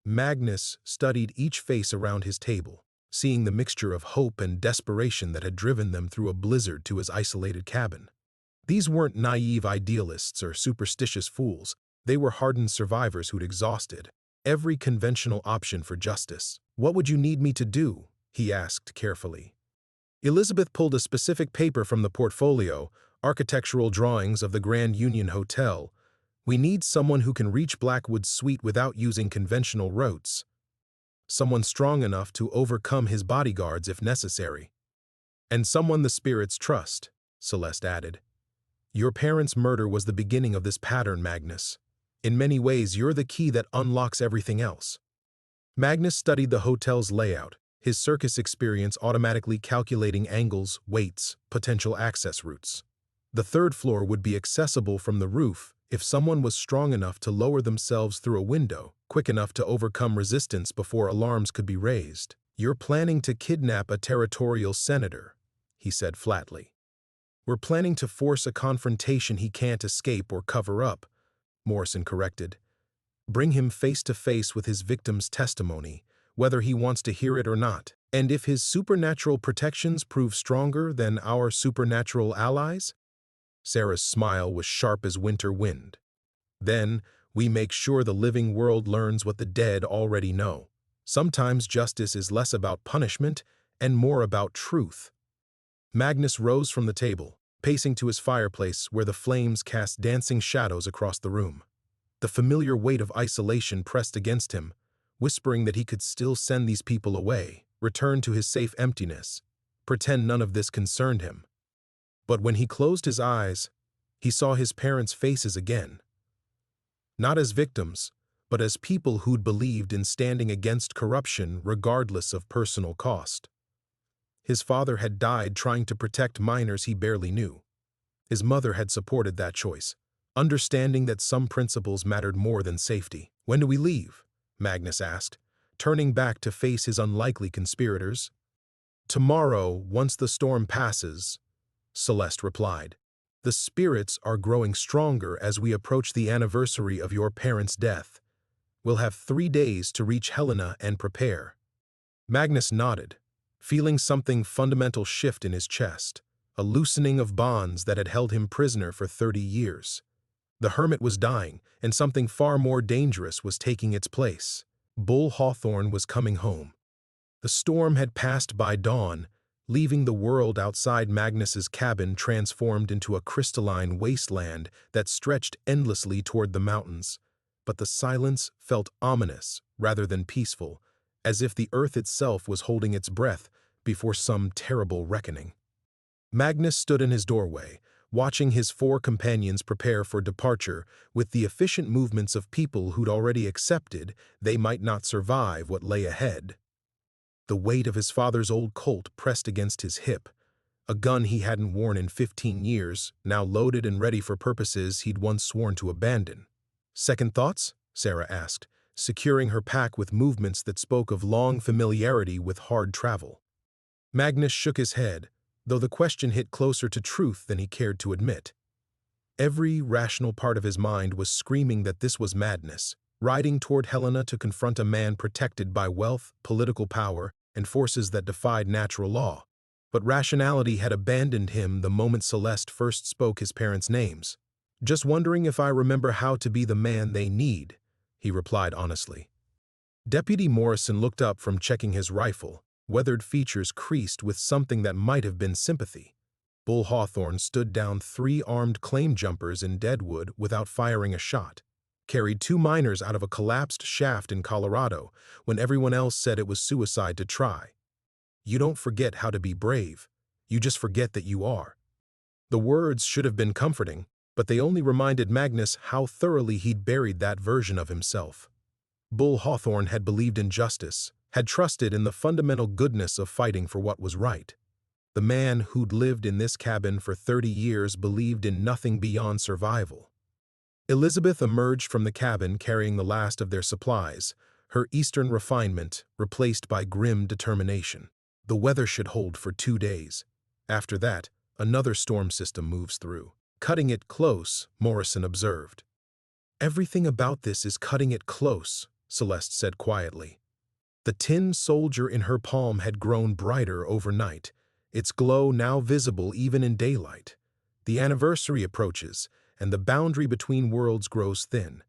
Magnus studied each face around his table, seeing the mixture of hope and desperation that had driven them through a blizzard to his isolated cabin. These weren't naive idealists or superstitious fools. They were hardened survivors who'd exhausted every conventional option for justice. "What would you need me to do?" he asked carefully. Elizabeth pulled a specific paper from the portfolio, architectural drawings of the Grand Union Hotel. "We need someone who can reach Blackwood's suite without using conventional routes. Someone strong enough to overcome his bodyguards if necessary. And someone the spirits trust," Celeste added. "Your parents' murder was the beginning of this pattern, Magnus. In many ways, you're the key that unlocks everything else." Magnus studied the hotel's layout, his circus experience automatically calculating angles, weights, potential access routes. The third floor would be accessible from the roof if someone was strong enough to lower themselves through a window, quick enough to overcome resistance before alarms could be raised. "You're planning to kidnap a territorial senator," he said flatly. "We're planning to force a confrontation he can't escape or cover up," Morrison corrected. "Bring him face to face with his victim's testimony, whether he wants to hear it or not. And if his supernatural protections prove stronger than our supernatural allies?" Sarah's smile was sharp as winter wind. "Then we make sure the living world learns what the dead already know. Sometimes justice is less about punishment and more about truth." Magnus rose from the table, pacing to his fireplace where the flames cast dancing shadows across the room. The familiar weight of isolation pressed against him, whispering that he could still send these people away, return to his safe emptiness, pretend none of this concerned him. But when he closed his eyes, he saw his parents' faces again. Not as victims, but as people who'd believed in standing against corruption regardless of personal cost. His father had died trying to protect minors he barely knew. His mother had supported that choice, understanding that some principles mattered more than safety. "When do we leave?" Magnus asked, turning back to face his unlikely conspirators. "Tomorrow, once the storm passes," Celeste replied. "The spirits are growing stronger as we approach the anniversary of your parents' death. We'll have 3 days to reach Helena and prepare." Magnus nodded, feeling something fundamental shift in his chest, a loosening of bonds that had held him prisoner for 30 years. The hermit was dying, and something far more dangerous was taking its place. Bull Hawthorne was coming home. The storm had passed by dawn, leaving the world outside Magnus's cabin transformed into a crystalline wasteland that stretched endlessly toward the mountains. But the silence felt ominous rather than peaceful, as if the earth itself was holding its breath before some terrible reckoning. Magnus stood in his doorway, watching his 4 companions prepare for departure with the efficient movements of people who'd already accepted they might not survive what lay ahead. The weight of his father's old Colt pressed against his hip, A gun he hadn't worn in 15 years, now loaded and ready for purposes he'd once sworn to abandon. "Second thoughts?" Sarah asked, securing her pack with movements that spoke of long familiarity with hard travel. Magnus shook his head, though the question hit closer to truth than he cared to admit. Every rational part of his mind was screaming that this was madness, riding toward Helena to confront a man protected by wealth, political power, and forces that defied natural law. But rationality had abandoned him the moment Celeste first spoke his parents' names. "Just wondering if I remember how to be the man they need," he replied honestly. Deputy Morrison looked up from checking his rifle, weathered features creased with something that might have been sympathy. Bull Hawthorne stood down 3 armed claim jumpers in Deadwood without firing a shot, carried 2 miners out of a collapsed shaft in Colorado when everyone else said it was suicide to try. "You don't forget how to be brave, you just forget that you are." The words should have been comforting, but they only reminded Magnus how thoroughly he'd buried that version of himself. Bull Hawthorne had believed in justice, had trusted in the fundamental goodness of fighting for what was right. The man who'd lived in this cabin for 30 years believed in nothing beyond survival. Elizabeth emerged from the cabin carrying the last of their supplies, her Eastern refinement replaced by grim determination. "The weather should hold for 2 days. After that, another storm system moves through. Cutting it close," Morrison observed. "Everything about this is cutting it close," Celeste said quietly. The tin soldier in her palm had grown brighter overnight, its glow now visible even in daylight. "The anniversary approaches, and the boundary between worlds grows thin.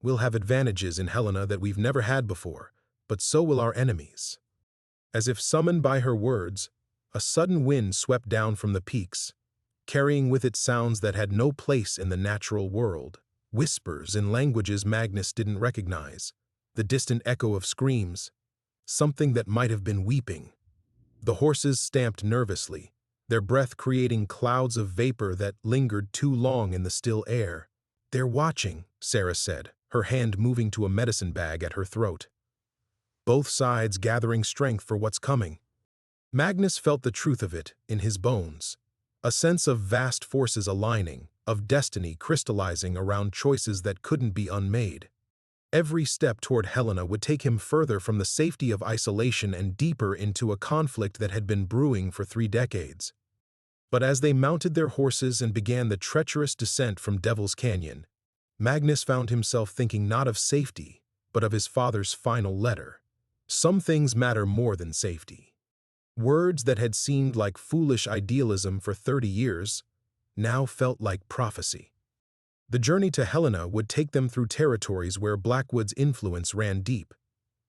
We'll have advantages in Helena that we've never had before, but so will our enemies." As if summoned by her words, a sudden wind swept down from the peaks, carrying with it sounds that had no place in the natural world. Whispers in languages Magnus didn't recognize, the distant echo of screams, something that might have been weeping. The horses stamped nervously, their breath creating clouds of vapor that lingered too long in the still air. "They're watching," Sarah said, her hand moving to a medicine bag at her throat. Both sides gathering strength for what's coming. Magnus felt the truth of it in his bones, a sense of vast forces aligning, of destiny crystallizing around choices that couldn't be unmade. Every step toward Helena would take him further from the safety of isolation and deeper into a conflict that had been brewing for 3 decades. But as they mounted their horses and began the treacherous descent from Devil's Canyon, Magnus found himself thinking not of safety, but of his father's final letter. "Some things matter more than safety." Words that had seemed like foolish idealism for 30 years now felt like prophecy. The journey to Helena would take them through territories where Blackwood's influence ran deep,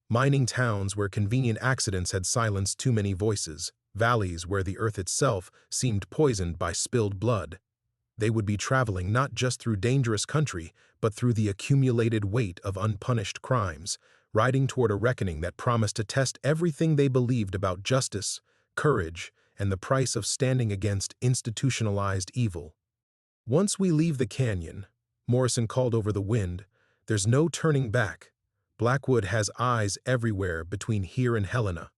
mining towns where convenient accidents had silenced too many voices, valleys where the earth itself seemed poisoned by spilled blood. They would be traveling not just through dangerous country, but through the accumulated weight of unpunished crimes, riding toward a reckoning that promised to test everything they believed about justice, courage, and the price of standing against institutionalized evil. "Once we leave the canyon," Morrison called over the wind, "there's no turning back. Blackwood has eyes everywhere between here and Helena."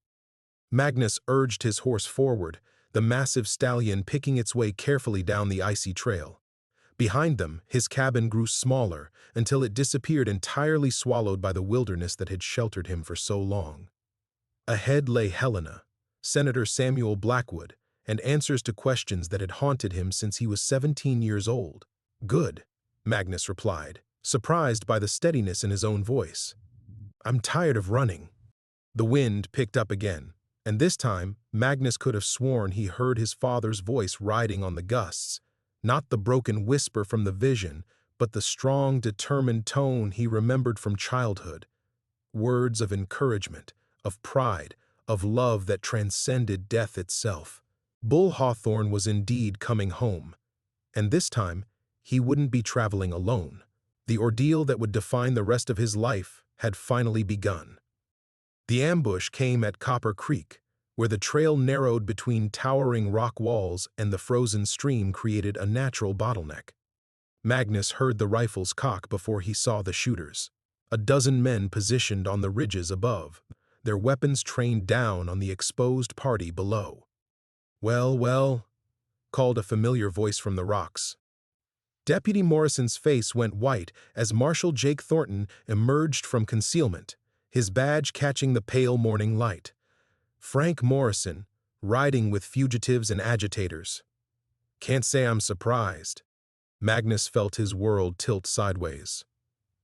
Magnus urged his horse forward, the massive stallion picking its way carefully down the icy trail. Behind them, his cabin grew smaller until it disappeared entirely, swallowed by the wilderness that had sheltered him for so long. Ahead lay Helena, Senator Samuel Blackwood, and answers to questions that had haunted him since he was 17 years old. "Good," Magnus replied, surprised by the steadiness in his own voice. "I'm tired of running." The wind picked up again, and this time Magnus could have sworn he heard his father's voice riding on the gusts, not the broken whisper from the vision, but the strong, determined tone he remembered from childhood. Words of encouragement, of pride, of love that transcended death itself. Bull Hawthorne was indeed coming home, and this time he wouldn't be traveling alone. The ordeal that would define the rest of his life had finally begun. The ambush came at Copper Creek, where the trail narrowed between towering rock walls and the frozen stream created a natural bottleneck. Magnus heard the rifles cock before he saw the shooters. A dozen men positioned on the ridges above, their weapons trained down on the exposed party below. "Well, well," called a familiar voice from the rocks. Deputy Morrison's face went white as Marshal Jake Thornton emerged from concealment, his badge catching the pale morning light. Frank Morrison, riding with fugitives and agitators. Can't say I'm surprised. Magnus felt his world tilt sideways.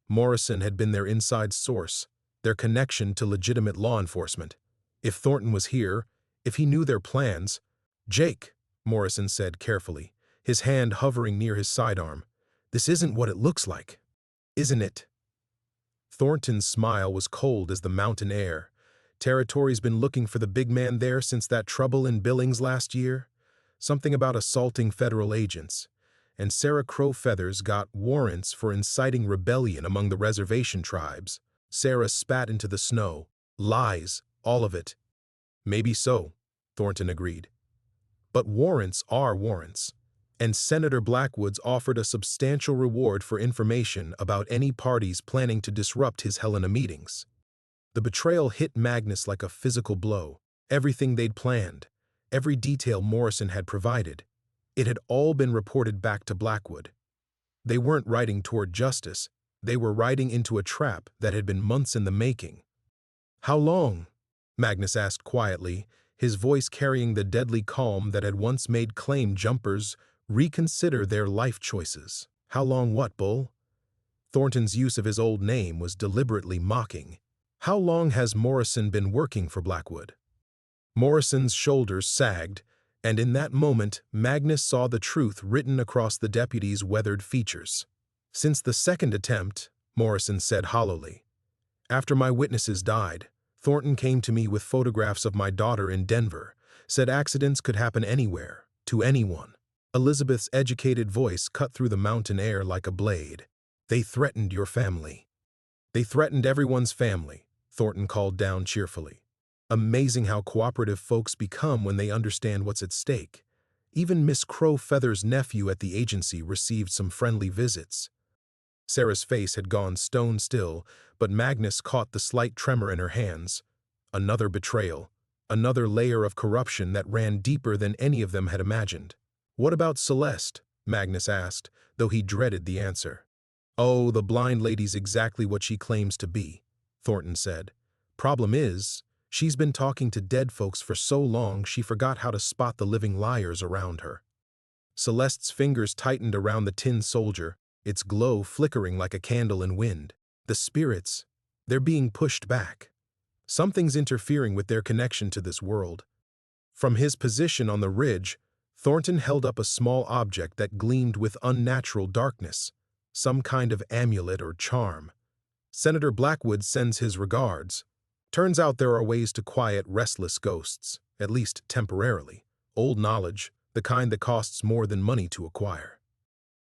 Morrison had been their inside source, their connection to legitimate law enforcement. If Thornton was here, if he knew their plans— "Jake," Morrison said carefully, his hand hovering near his sidearm, "this isn't what it looks like, isn't it?" Thornton's smile was cold as the mountain air. Territory's been looking for the big man there since that trouble in Billings last year. Something about assaulting federal agents. And Sarah Crowfeathers got warrants for inciting rebellion among the reservation tribes. Sarah spat into the snow. Lies, all of it. Maybe so, Thornton agreed. But warrants are warrants. And Senator Blackwood's offered a substantial reward for information about any parties planning to disrupt his Helena meetings. The betrayal hit Magnus like a physical blow. Everything they'd planned, every detail Morrison had provided, it had all been reported back to Blackwood. They weren't riding toward justice, they were riding into a trap that had been months in the making. "How long?" Magnus asked quietly, his voice carrying the deadly calm that had once made claim jumpers reconsider their life choices. "How long what, Bull?" Thornton's use of his old name was deliberately mocking. "How long has Morrison been working for Blackwood?" Morrison's shoulders sagged, and in that moment Magnus saw the truth written across the deputy's weathered features. "Since the second attempt," Morrison said hollowly. "After my witnesses died, Thornton came to me with photographs of my daughter in Denver, said accidents could happen anywhere, to anyone." Elizabeth's educated voice cut through the mountain air like a blade. "They threatened your family." "They threatened everyone's family," Thornton called down cheerfully. "Amazing how cooperative folks become when they understand what's at stake. Even Miss Crowfeather's nephew at the agency received some friendly visits." Sarah's face had gone stone still, but Magnus caught the slight tremor in her hands. Another betrayal, another layer of corruption that ran deeper than any of them had imagined. "What about Celeste?" Magnus asked, though he dreaded the answer. "Oh, the blind lady's exactly what she claims to be," Thornton said. "Problem is, she's been talking to dead folks for so long she forgot how to spot the living liars around her." Celeste's fingers tightened around the tin soldier, its glow flickering like a candle in wind. "The spirits, they're being pushed back. Something's interfering with their connection to this world." From his position on the ridge, Thornton held up a small object that gleamed with unnatural darkness, some kind of amulet or charm. "Senator Blackwood sends his regards. Turns out there are ways to quiet restless ghosts, at least temporarily. Old knowledge, the kind that costs more than money to acquire."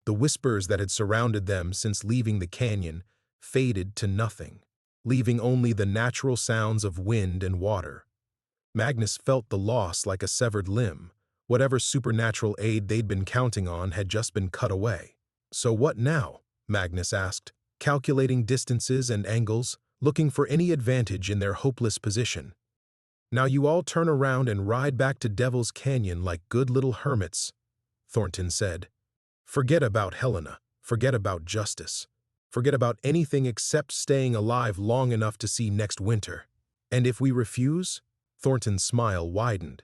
The whispers that had surrounded them since leaving the canyon faded to nothing, leaving only the natural sounds of wind and water. Magnus felt the loss like a severed limb. Whatever supernatural aid they'd been counting on had just been cut away. "So what now?" Magnus asked, calculating distances and angles, looking for any advantage in their hopeless position. "Now you all turn around and ride back to Devil's Canyon like good little hermits," Thornton said. "Forget about Helena, forget about justice, forget about anything except staying alive long enough to see next winter. And if we refuse?" Thornton's smile widened.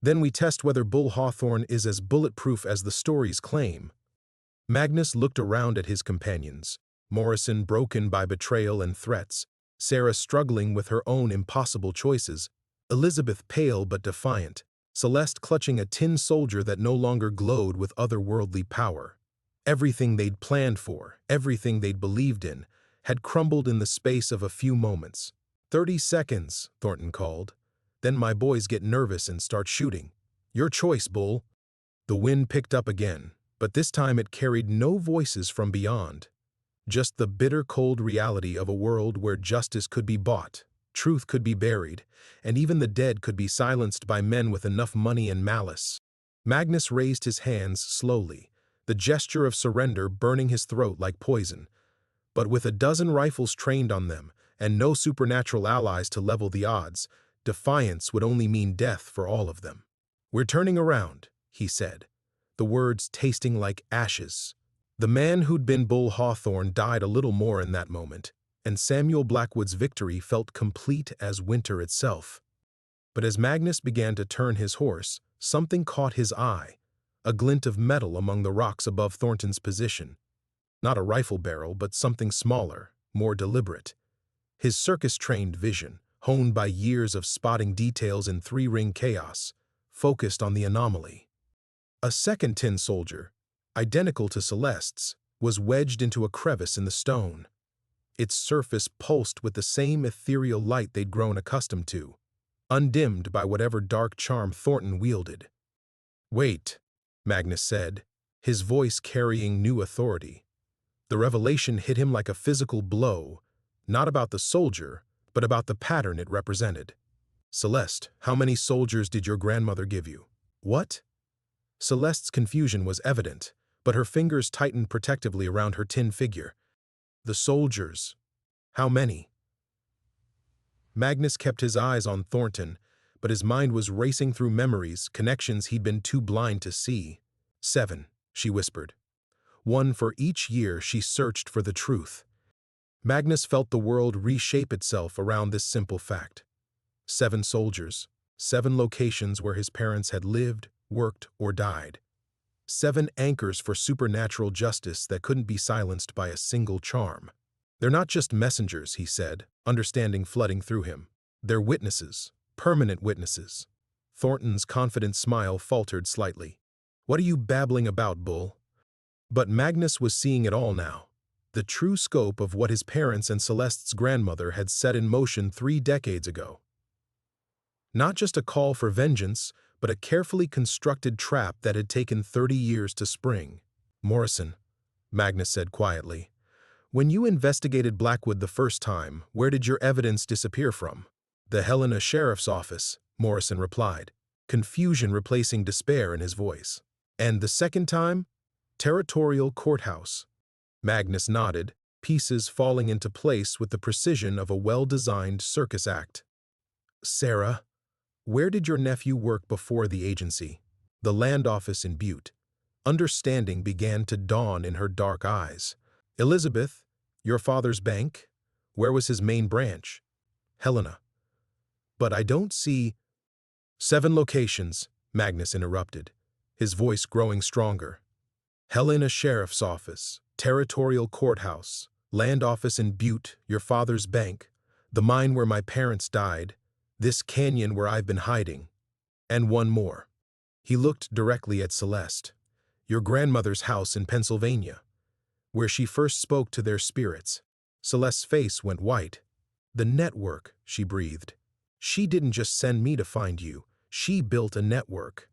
"Then we test whether Bull Hawthorne is as bulletproof as the stories claim." Magnus looked around at his companions, Morrison broken by betrayal and threats, Sarah struggling with her own impossible choices, Elizabeth pale but defiant, Celeste clutching a tin soldier that no longer glowed with otherworldly power. Everything they'd planned for, everything they'd believed in, had crumbled in the space of a few moments. 30 seconds, Thornton called. "Then my boys get nervous and start shooting. Your choice, Bull." The wind picked up again, but this time it carried no voices from beyond. Just the bitter cold reality of a world where justice could be bought, truth could be buried, and even the dead could be silenced by men with enough money and malice. Magnus raised his hands slowly, the gesture of surrender burning his throat like poison. But with a dozen rifles trained on them, and no supernatural allies to level the odds, defiance would only mean death for all of them. "We're turning around," he said, the words tasting like ashes. The man who'd been Bull Hawthorne died a little more in that moment, and Samuel Blackwood's victory felt complete as winter itself. But as Magnus began to turn his horse, something caught his eye, a glint of metal among the rocks above Thornton's position. Not a rifle barrel, but something smaller, more deliberate. His circus-trained vision, honed by years of spotting details in three-ring chaos, focused on the anomaly. A second tin soldier, identical to Celeste's, was wedged into a crevice in the stone. Its surface pulsed with the same ethereal light they'd grown accustomed to, undimmed by whatever dark charm Thornton wielded. "Wait," Magnus said, his voice carrying new authority. The revelation hit him like a physical blow, not about the soldier, but about the pattern it represented. "Celeste, how many soldiers did your grandmother give you?" "What?" Celeste's confusion was evident, but her fingers tightened protectively around her tin figure. "The soldiers. How many?" Magnus kept his eyes on Thornton, but his mind was racing through memories, connections he'd been too blind to see. "7," she whispered. "One for each year she searched for the truth." Magnus felt the world reshape itself around this simple fact. 7 soldiers, 7 locations where his parents had lived, worked, or died. 7 anchors for supernatural justice that couldn't be silenced by a single charm. "They're not just messengers," he said, understanding flooding through him. "They're witnesses, permanent witnesses." Thornton's confident smile faltered slightly. "What are you babbling about, Bull?" But Magnus was seeing it all now. The true scope of what his parents and Celeste's grandmother had set in motion 3 decades ago. Not just a call for vengeance, but a carefully constructed trap that had taken 30 years to spring. "Morrison," Magnus said quietly, "when you investigated Blackwood the first time, where did your evidence disappear from?" "The Helena Sheriff's Office," Morrison replied, confusion replacing despair in his voice. "And the second time?" "Territorial Courthouse." Magnus nodded, pieces falling into place with the precision of a well-designed circus act. "Sarah, where did your nephew work before the agency?" "The land office in Butte." Understanding began to dawn in her dark eyes. "Elizabeth, your father's bank? Where was his main branch?" "Helena." "But I don't see—" "7 locations," Magnus interrupted, his voice growing stronger. "Helena Sheriff's Office, Territorial Courthouse, land office in Butte, your father's bank, the mine where my parents died, this canyon where I've been hiding, and one more." He looked directly at Celeste. "Your grandmother's house in Pennsylvania, where she first spoke to their spirits." Celeste's face went white. "The network," she breathed. "She didn't just send me to find you, she built a network."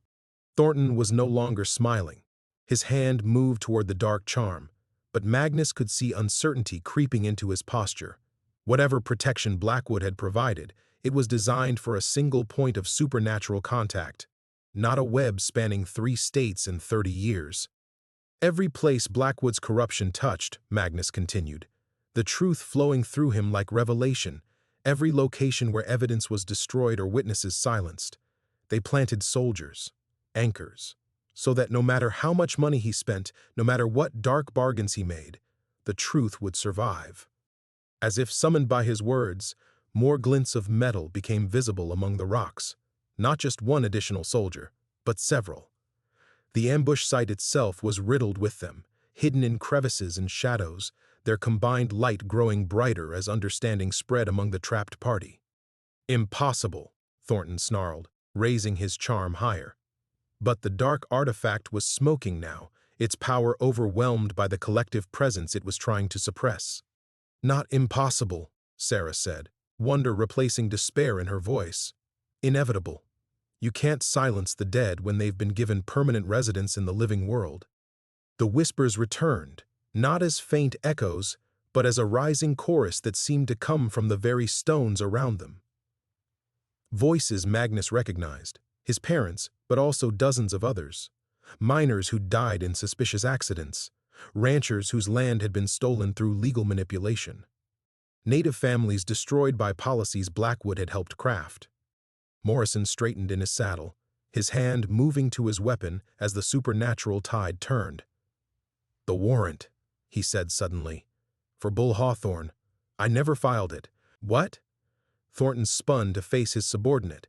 Thornton was no longer smiling. His hand moved toward the dark charm, but Magnus could see uncertainty creeping into his posture. Whatever protection Blackwood had provided, it was designed for a single point of supernatural contact, not a web spanning 3 states in 30 years. "Every place Blackwood's corruption touched," Magnus continued, the truth flowing through him like revelation, every location where evidence was destroyed or witnesses silenced. They planted soldiers, anchors, so that no matter how much money he spent, no matter what dark bargains he made, the truth would survive. As if summoned by his words, more glints of metal became visible among the rocks. Not just one additional soldier, but several. The ambush site itself was riddled with them, hidden in crevices and shadows, their combined light growing brighter as understanding spread among the trapped party. "Impossible," Thornton snarled, raising his charm higher. But the dark artifact was smoking now, its power overwhelmed by the collective presence it was trying to suppress. "Not impossible," Sarah said, wonder replacing despair in her voice. "Inevitable. You can't silence the dead when they've been given permanent residence in the living world." The whispers returned, not as faint echoes, but as a rising chorus that seemed to come from the very stones around them. Voices Magnus recognized, his parents, but also dozens of others. Miners who died in suspicious accidents, ranchers whose land had been stolen through legal manipulation, native families destroyed by policies Blackwood had helped craft. Morrison straightened in his saddle, his hand moving to his weapon as the supernatural tide turned. "The warrant," he said suddenly. "For Bull Hawthorne. I never filed it." "What?" Thornton spun to face his subordinate.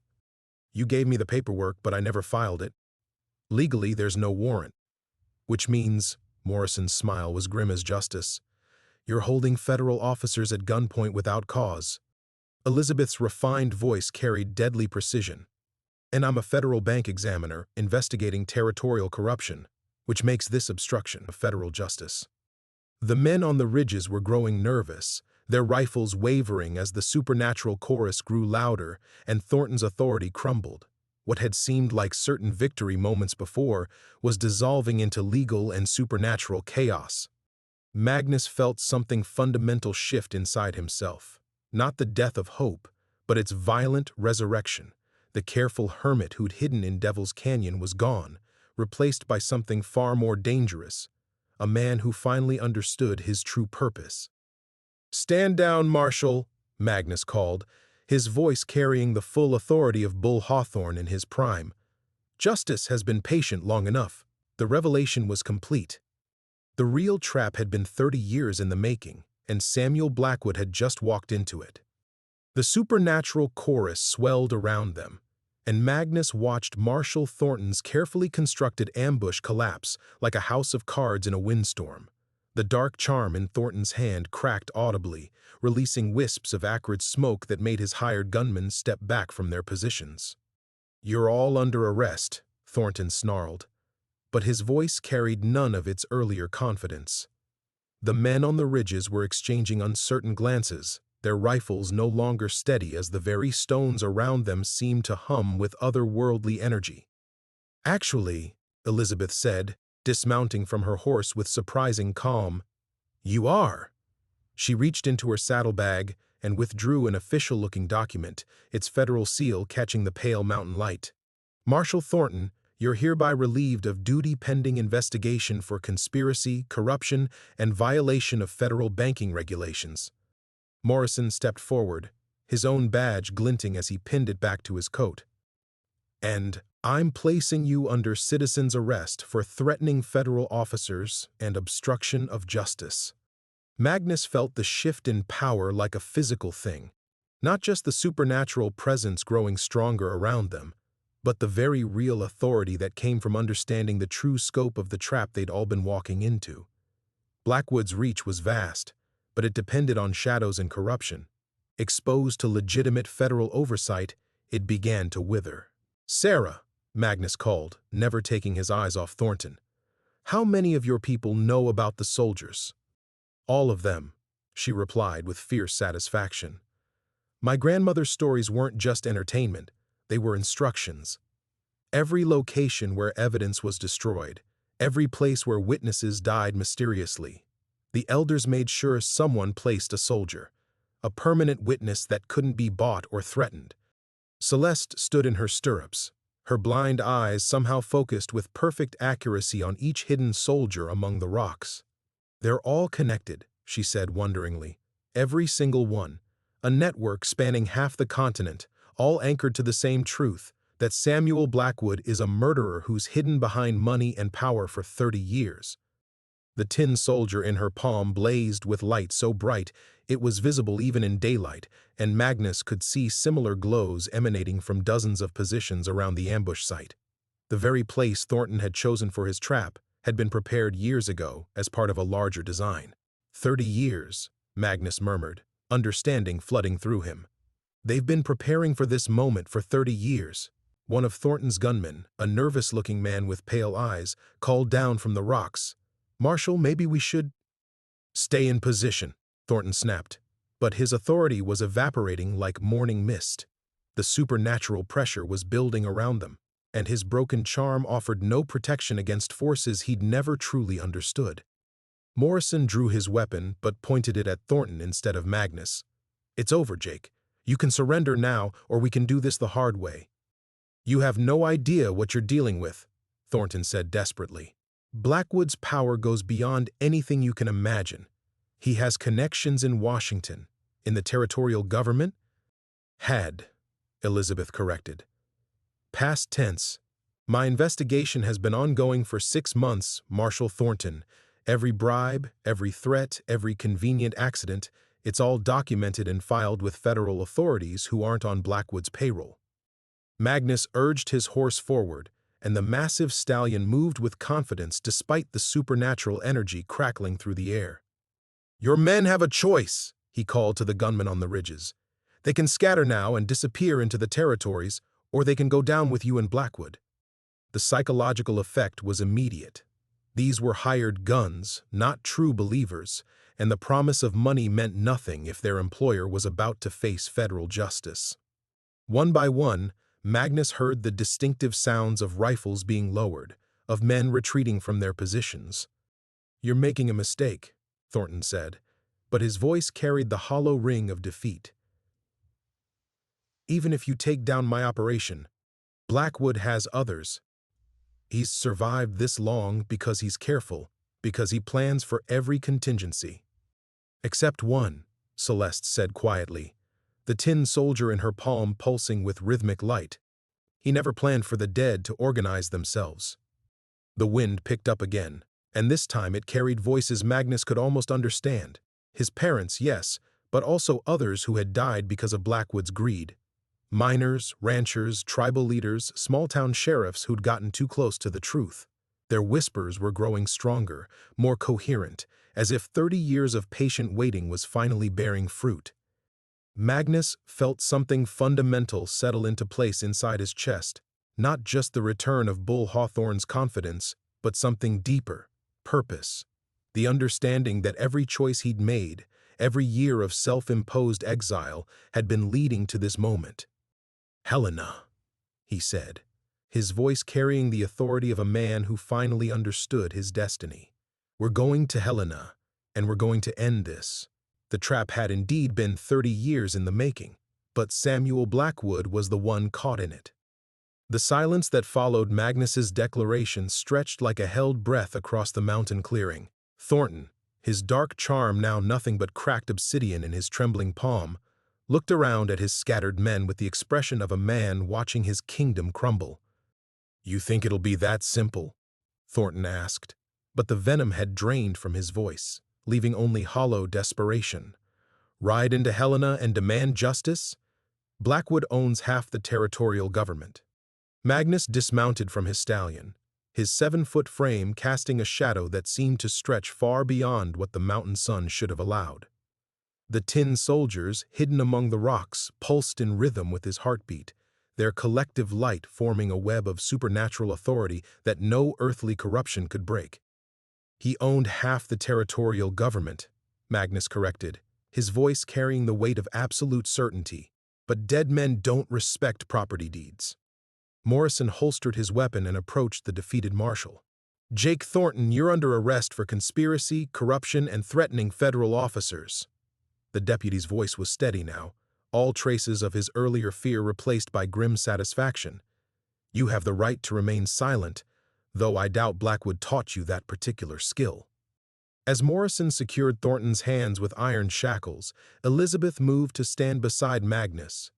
"You gave me the paperwork, but I never filed it. Legally, there's no warrant." "Which means," Morrison's smile was grim as justice, "you're holding federal officers at gunpoint without cause." Elizabeth's refined voice carried deadly precision. "And I'm a federal bank examiner investigating territorial corruption, which makes this obstruction of federal justice." The men on the ridges were growing nervous, their rifles wavering as the supernatural chorus grew louder and Thornton's authority crumbled. What had seemed like certain victory moments before was dissolving into legal and supernatural chaos. Magnus felt something fundamental shift inside himself. Not the death of hope, but its violent resurrection. The careful hermit who'd hidden in Devil's Canyon was gone, replaced by something far more dangerous. A man who finally understood his true purpose. "Stand down, Marshal," Magnus called, his voice carrying the full authority of Bull Hawthorne in his prime. Justice has been patient long enough. The revelation was complete. The real trap had been 30 years in the making, and Samuel Blackwood had just walked into it. The supernatural chorus swelled around them, and Magnus watched Marshal Thornton's carefully constructed ambush collapse like a house of cards in a windstorm. The dark charm in Thornton's hand cracked audibly, releasing wisps of acrid smoke that made his hired gunmen step back from their positions. "You're all under arrest," Thornton snarled, but his voice carried none of its earlier confidence. The men on the ridges were exchanging uncertain glances, their rifles no longer steady as the very stones around them seemed to hum with otherworldly energy. "Actually," Elizabeth said, dismounting from her horse with surprising calm, "you are." She reached into her saddlebag and withdrew an official-looking document, its federal seal catching the pale mountain light. "Marshal Thornton, you're hereby relieved of duty pending investigation for conspiracy, corruption, and violation of federal banking regulations." Morrison stepped forward, his own badge glinting as he pinned it back to his coat. "And I'm placing you under citizen's arrest for threatening federal officers and obstruction of justice." Magnus felt the shift in power like a physical thing, not just the supernatural presence growing stronger around them, but the very real authority that came from understanding the true scope of the trap they'd all been walking into. Blackwood's reach was vast, but it depended on shadows and corruption. Exposed to legitimate federal oversight, it began to wither. "Sarah," Magnus called, never taking his eyes off Thornton, "how many of your people know about the soldiers?" "All of them," she replied with fierce satisfaction. "My grandmother's stories weren't just entertainment, they were instructions. Every location where evidence was destroyed, every place where witnesses died mysteriously, the elders made sure someone placed a soldier, a permanent witness that couldn't be bought or threatened." Celeste stood in her stirrups, her blind eyes somehow focused with perfect accuracy on each hidden soldier among the rocks. "They're all connected," she said wonderingly. "Every single one. A network spanning half the continent, all anchored to the same truth, that Samuel Blackwood is a murderer who's hidden behind money and power for 30 years. The tin soldier in her palm blazed with light so bright it was visible even in daylight, and Magnus could see similar glows emanating from dozens of positions around the ambush site. The very place Thornton had chosen for his trap had been prepared years ago as part of a larger design. 30 years, Magnus murmured, understanding flooding through him. "They've been preparing for this moment for 30 years. One of Thornton's gunmen, a nervous-looking man with pale eyes, called down from the rocks, "Marshal, maybe we should—" "Stay in position," Thornton snapped, but his authority was evaporating like morning mist. The supernatural pressure was building around them, and his broken charm offered no protection against forces he'd never truly understood. Morrison drew his weapon but pointed it at Thornton instead of Magnus. "It's over, Jake. You can surrender now, or we can do this the hard way." "You have no idea what you're dealing with," Thornton said desperately. "Blackwood's power goes beyond anything you can imagine. He has connections in Washington, in the territorial government." "Had," Elizabeth corrected. Past tense, My investigation has been ongoing for 6 months, Marshal Thornton. Every bribe, every threat, every convenient accident, it's all documented and filed with federal authorities who aren't on Blackwood's payroll. Magnus urged his horse forward, and the massive stallion moved with confidence despite the supernatural energy crackling through the air. "Your men have a choice," he called to the gunmen on the ridges. "They can scatter now and disappear into the territories, or they can go down with you in Blackwood." The psychological effect was immediate. These were hired guns, not true believers, and the promise of money meant nothing if their employer was about to face federal justice. One by one, Magnus heard the distinctive sounds of rifles being lowered, of men retreating from their positions. "You're making a mistake," Thornton said, but his voice carried the hollow ring of defeat. "Even if you take down my operation, Blackwood has others. He's survived this long because he's careful, because he plans for every contingency." "Except one," Celeste said quietly, the tin soldier in her palm pulsing with rhythmic light. "He never planned for the dead to organize themselves." The wind picked up again, and this time it carried voices Magnus could almost understand. His parents, yes, but also others who had died because of Blackwood's greed. Miners, ranchers, tribal leaders, small-town sheriffs who'd gotten too close to the truth. Their whispers were growing stronger, more coherent, as if 30 years of patient waiting was finally bearing fruit. Magnus felt something fundamental settle into place inside his chest, not just the return of Bull Hawthorne's confidence, but something deeper, purpose. The understanding that every choice he'd made, every year of self-imposed exile, had been leading to this moment. "Helena," he said, his voice carrying the authority of a man who finally understood his destiny. "We're going to Helena, and we're going to end this." The trap had indeed been 30 years in the making, but Samuel Blackwood was the one caught in it. The silence that followed Magnus's declaration stretched like a held breath across the mountain clearing. Thornton, his dark charm now nothing but cracked obsidian in his trembling palm, looked around at his scattered men with the expression of a man watching his kingdom crumble. "You think it'll be that simple?" Thornton asked, but the venom had drained from his voice, leaving only hollow desperation. "Ride into Helena and demand justice? Blackwood owns half the territorial government." Magnus dismounted from his stallion, his 7-foot frame casting a shadow that seemed to stretch far beyond what the mountain sun should have allowed. The tin soldiers, hidden among the rocks, pulsed in rhythm with his heartbeat, their collective light forming a web of supernatural authority that no earthly corruption could break. "He owned half the territorial government," Magnus corrected, his voice carrying the weight of absolute certainty. "But dead men don't respect property deeds." Morrison holstered his weapon and approached the defeated marshal. "Jake Thornton, you're under arrest for conspiracy, corruption, and threatening federal officers." The deputy's voice was steady now, all traces of his earlier fear replaced by grim satisfaction. "You have the right to remain silent, though I doubt Blackwood taught you that particular skill." As Morrison secured Thornton's hands with iron shackles, Elizabeth moved to stand beside Magnus.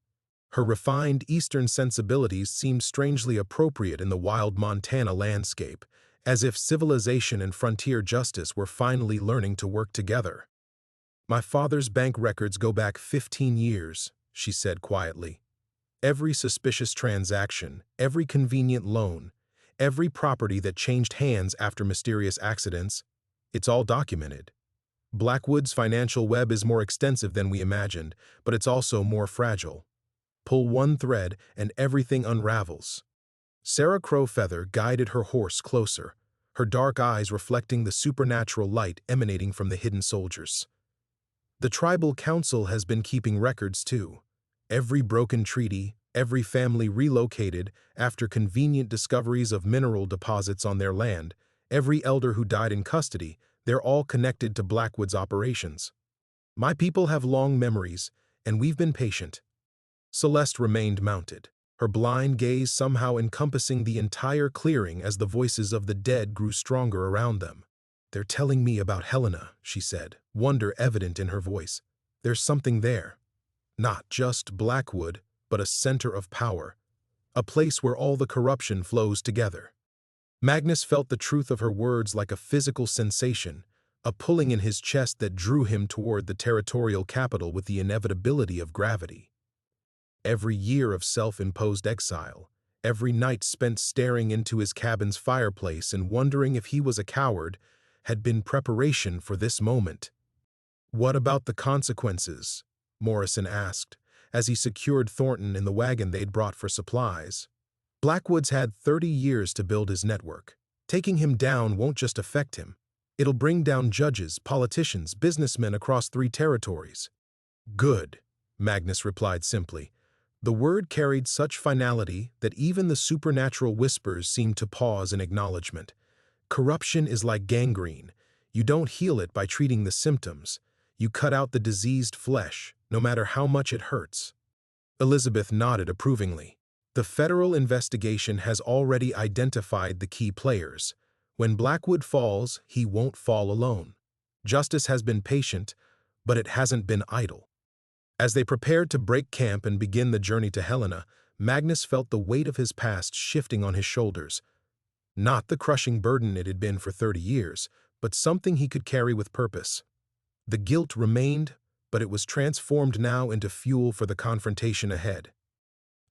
Her refined Eastern sensibilities seemed strangely appropriate in the wild Montana landscape, as if civilization and frontier justice were finally learning to work together. "My father's bank records go back 15 years, she said quietly. "Every suspicious transaction, every convenient loan, every property that changed hands after mysterious accidents, it's all documented. Blackwood's financial web is more extensive than we imagined, but it's also more fragile. Pull one thread and everything unravels." Sarah Crowfeather guided her horse closer, her dark eyes reflecting the supernatural light emanating from the hidden soldiers. "The tribal council has been keeping records too. Every broken treaty, every family relocated after convenient discoveries of mineral deposits on their land, every elder who died in custody, they're all connected to Blackwood's operations. My people have long memories, and we've been patient." Celeste remained mounted, her blind gaze somehow encompassing the entire clearing as the voices of the dead grew stronger around them. "They're telling me about Helena," she said, wonder evident in her voice. "There's something there. Not just Blackwood, but a center of power. a place where all the corruption flows together. Magnus felt the truth of her words like a physical sensation, a pulling in his chest that drew him toward the territorial capital with the inevitability of gravity. Every year of self-imposed exile, every night spent staring into his cabin's fireplace and wondering if he was a coward, had been preparation for this moment. "What about the consequences?" Morrison asked, as he secured Thornton in the wagon they'd brought for supplies. "Blackwood's had 30 years to build his network. Taking him down won't just affect him. It'll bring down judges, politicians, businessmen across 3 territories." "Good," Magnus replied simply. The word carried such finality that even the supernatural whispers seemed to pause in acknowledgement. Corruption is like gangrene. You don't heal it by treating the symptoms. You cut out the diseased flesh, no matter how much it hurts. Elizabeth nodded approvingly. The federal investigation has already identified the key players. When Blackwood falls, he won't fall alone. Justice has been patient, but it hasn't been idle. As they prepared to break camp and begin the journey to Helena, Magnus felt the weight of his past shifting on his shoulders. Not the crushing burden it had been for 30 years, but something he could carry with purpose. The guilt remained, but it was transformed now into fuel for the confrontation ahead.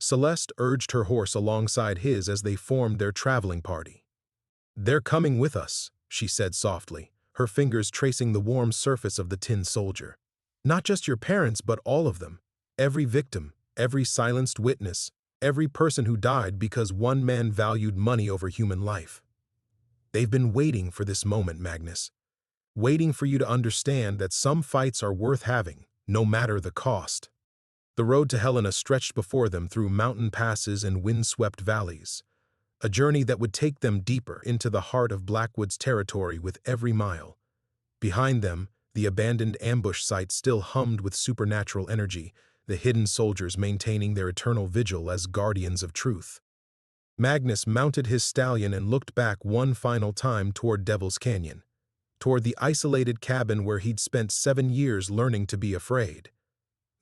Celeste urged her horse alongside his as they formed their traveling party. "They're coming with us," she said softly, her fingers tracing the warm surface of the tin soldier. "Not just your parents, but all of them. Every victim, every silenced witness, every person who died because one man valued money over human life. They've been waiting for this moment, Magnus. Waiting for you to understand that some fights are worth having, no matter the cost." The road to Helena stretched before them through mountain passes and wind-swept valleys, a journey that would take them deeper into the heart of Blackwood's territory with every mile. Behind them, the abandoned ambush site still hummed with supernatural energy, the hidden soldiers maintaining their eternal vigil as guardians of truth. Magnus mounted his stallion and looked back one final time toward Devil's Canyon, toward the isolated cabin where he'd spent 7 years learning to be afraid.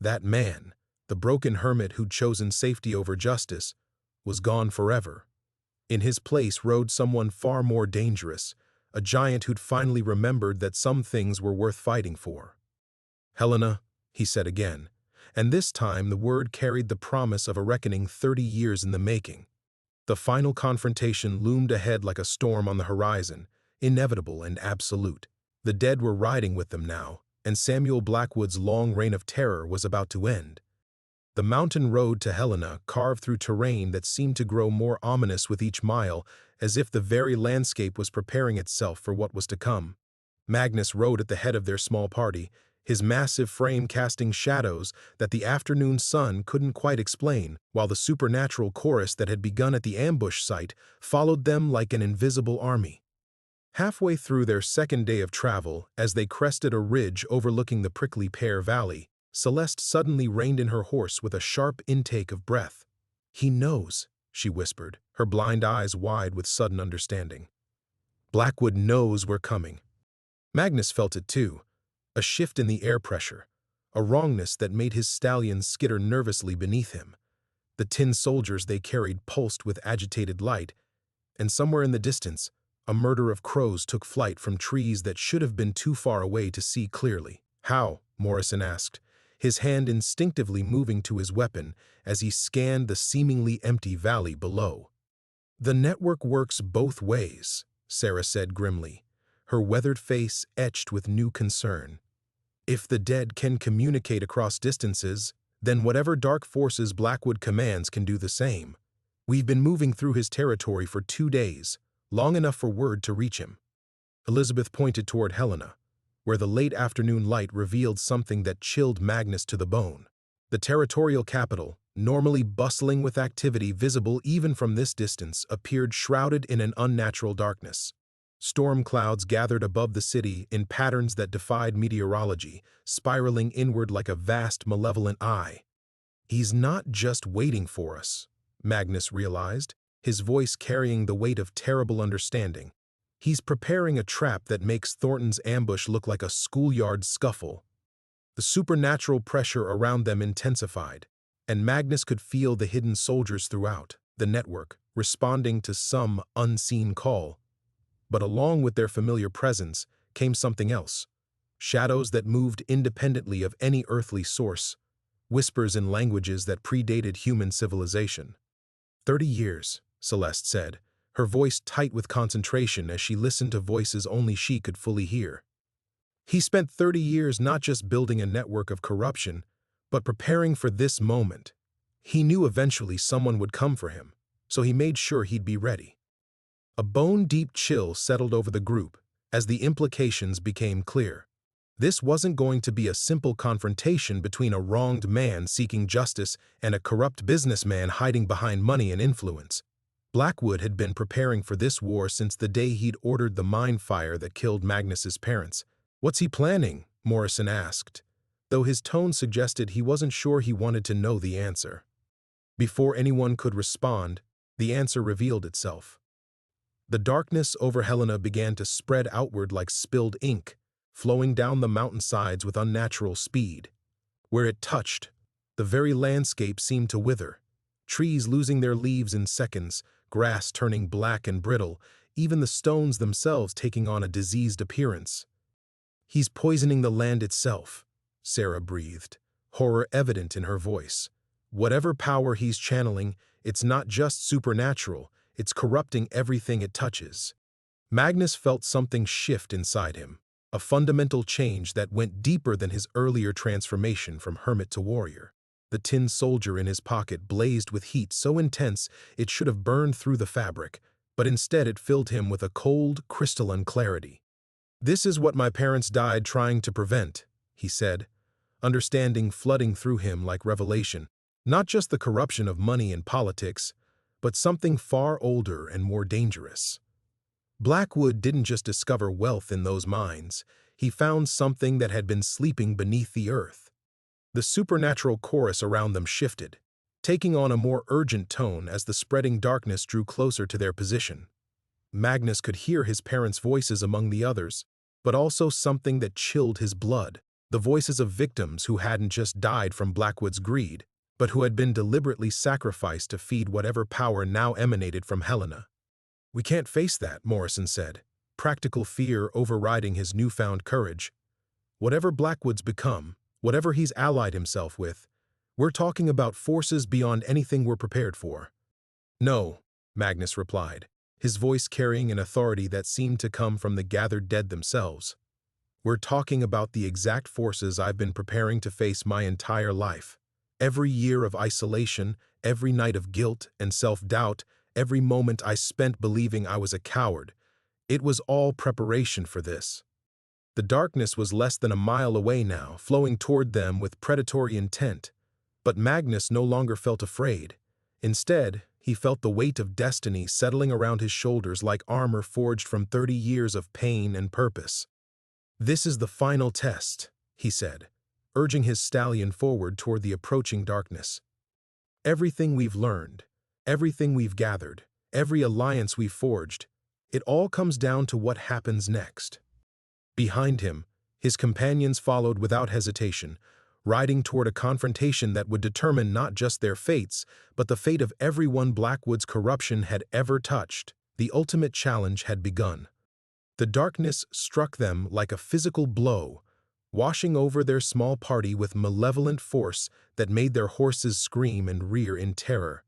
That man, the broken hermit who'd chosen safety over justice, was gone forever. In his place rode someone far more dangerous, a giant who'd finally remembered that some things were worth fighting for. "Helena," he said again, and this time the word carried the promise of a reckoning 30 years in the making. The final confrontation loomed ahead like a storm on the horizon, inevitable and absolute. The dead were riding with them now, and Samuel Blackwood's long reign of terror was about to end. The mountain road to Helena carved through terrain that seemed to grow more ominous with each mile, as if the very landscape was preparing itself for what was to come. Magnus rode at the head of their small party, his massive frame casting shadows that the afternoon sun couldn't quite explain, while the supernatural chorus that had begun at the ambush site followed them like an invisible army. Halfway through their second day of travel, as they crested a ridge overlooking the prickly pear valley, Celeste suddenly reined in her horse with a sharp intake of breath. "He knows," she whispered, her blind eyes wide with sudden understanding. "Blackwood knows we're coming." Magnus felt it too, a shift in the air pressure, a wrongness that made his stallion skitter nervously beneath him. The tin soldiers they carried pulsed with agitated light, and somewhere in the distance, a murder of crows took flight from trees that should have been too far away to see clearly. "How?" Morrison asked, his hand instinctively moving to his weapon as he scanned the seemingly empty valley below. "The network works both ways," Sarah said grimly, her weathered face etched with new concern. "If the dead can communicate across distances, then whatever dark forces Blackwood commands can do the same. We've been moving through his territory for 2 days, long enough for word to reach him." Elizabeth pointed toward Helena, where the late afternoon light revealed something that chilled Magnus to the bone. The territorial capital, normally bustling with activity visible even from this distance, appeared shrouded in an unnatural darkness. Storm clouds gathered above the city in patterns that defied meteorology, spiraling inward like a vast, malevolent eye. "He's not just waiting for us," Magnus realized, his voice carrying the weight of terrible understanding. "He's preparing a trap that makes Thornton's ambush look like a schoolyard scuffle." The supernatural pressure around them intensified, and Magnus could feel the hidden soldiers throughout. the network, responding to some unseen call. But along with their familiar presence came something else. Shadows that moved independently of any earthly source, whispers in languages that predated human civilization. 30 years, Celeste said, her voice tight with concentration as she listened to voices only she could fully hear. He spent 30 years not just building a network of corruption, but preparing for this moment. He knew eventually someone would come for him, so he made sure he'd be ready. A bone-deep chill settled over the group as the implications became clear. This wasn't going to be a simple confrontation between a wronged man seeking justice and a corrupt businessman hiding behind money and influence. Blackwood had been preparing for this war since the day he'd ordered the mine fire that killed Magnus's parents. "What's he planning?" Morrison asked, though his tone suggested he wasn't sure he wanted to know the answer. Before anyone could respond, the answer revealed itself. The darkness over Helena began to spread outward like spilled ink, flowing down the mountainsides with unnatural speed. Where it touched, the very landscape seemed to wither, trees losing their leaves in seconds, grass turning black and brittle, even the stones themselves taking on a diseased appearance. "He's poisoning the land itself," Sarah breathed, horror evident in her voice. "Whatever power he's channeling, it's not just supernatural, it's corrupting everything it touches." Magnus felt something shift inside him, a fundamental change that went deeper than his earlier transformation from hermit to warrior. The tin soldier in his pocket blazed with heat so intense it should have burned through the fabric, but instead it filled him with a cold, crystalline clarity. "This is what my parents died trying to prevent," he said, understanding flooding through him like revelation. Not just the corruption of money and politics, but something far older and more dangerous. Blackwood didn't just discover wealth in those mines, he found something that had been sleeping beneath the earth. The supernatural chorus around them shifted, taking on a more urgent tone as the spreading darkness drew closer to their position. Magnus could hear his parents' voices among the others, but also something that chilled his blood, the voices of victims who hadn't just died from Blackwood's greed, but who had been deliberately sacrificed to feed whatever power now emanated from Helena. "We can't face that," Morrison said, practical fear overriding his newfound courage. "Whatever Blackwood's become, whatever he's allied himself with, we're talking about forces beyond anything we're prepared for." "No," Magnus replied, his voice carrying an authority that seemed to come from the gathered dead themselves. "We're talking about the exact forces I've been preparing to face my entire life. Every year of isolation, every night of guilt and self-doubt, every moment I spent believing I was a coward, it was all preparation for this." The darkness was less than a mile away now, flowing toward them with predatory intent. But Magnus no longer felt afraid. Instead, he felt the weight of destiny settling around his shoulders like armor forged from 30 years of pain and purpose. "This is the final test," he said, urging his stallion forward toward the approaching darkness. "Everything we've learned, everything we've gathered, every alliance we've forged, it all comes down to what happens next." Behind him, his companions followed without hesitation, riding toward a confrontation that would determine not just their fates, but the fate of everyone Blackwood's corruption had ever touched. The ultimate challenge had begun. The darkness struck them like a physical blow, washing over their small party with malevolent force that made their horses scream and rear in terror.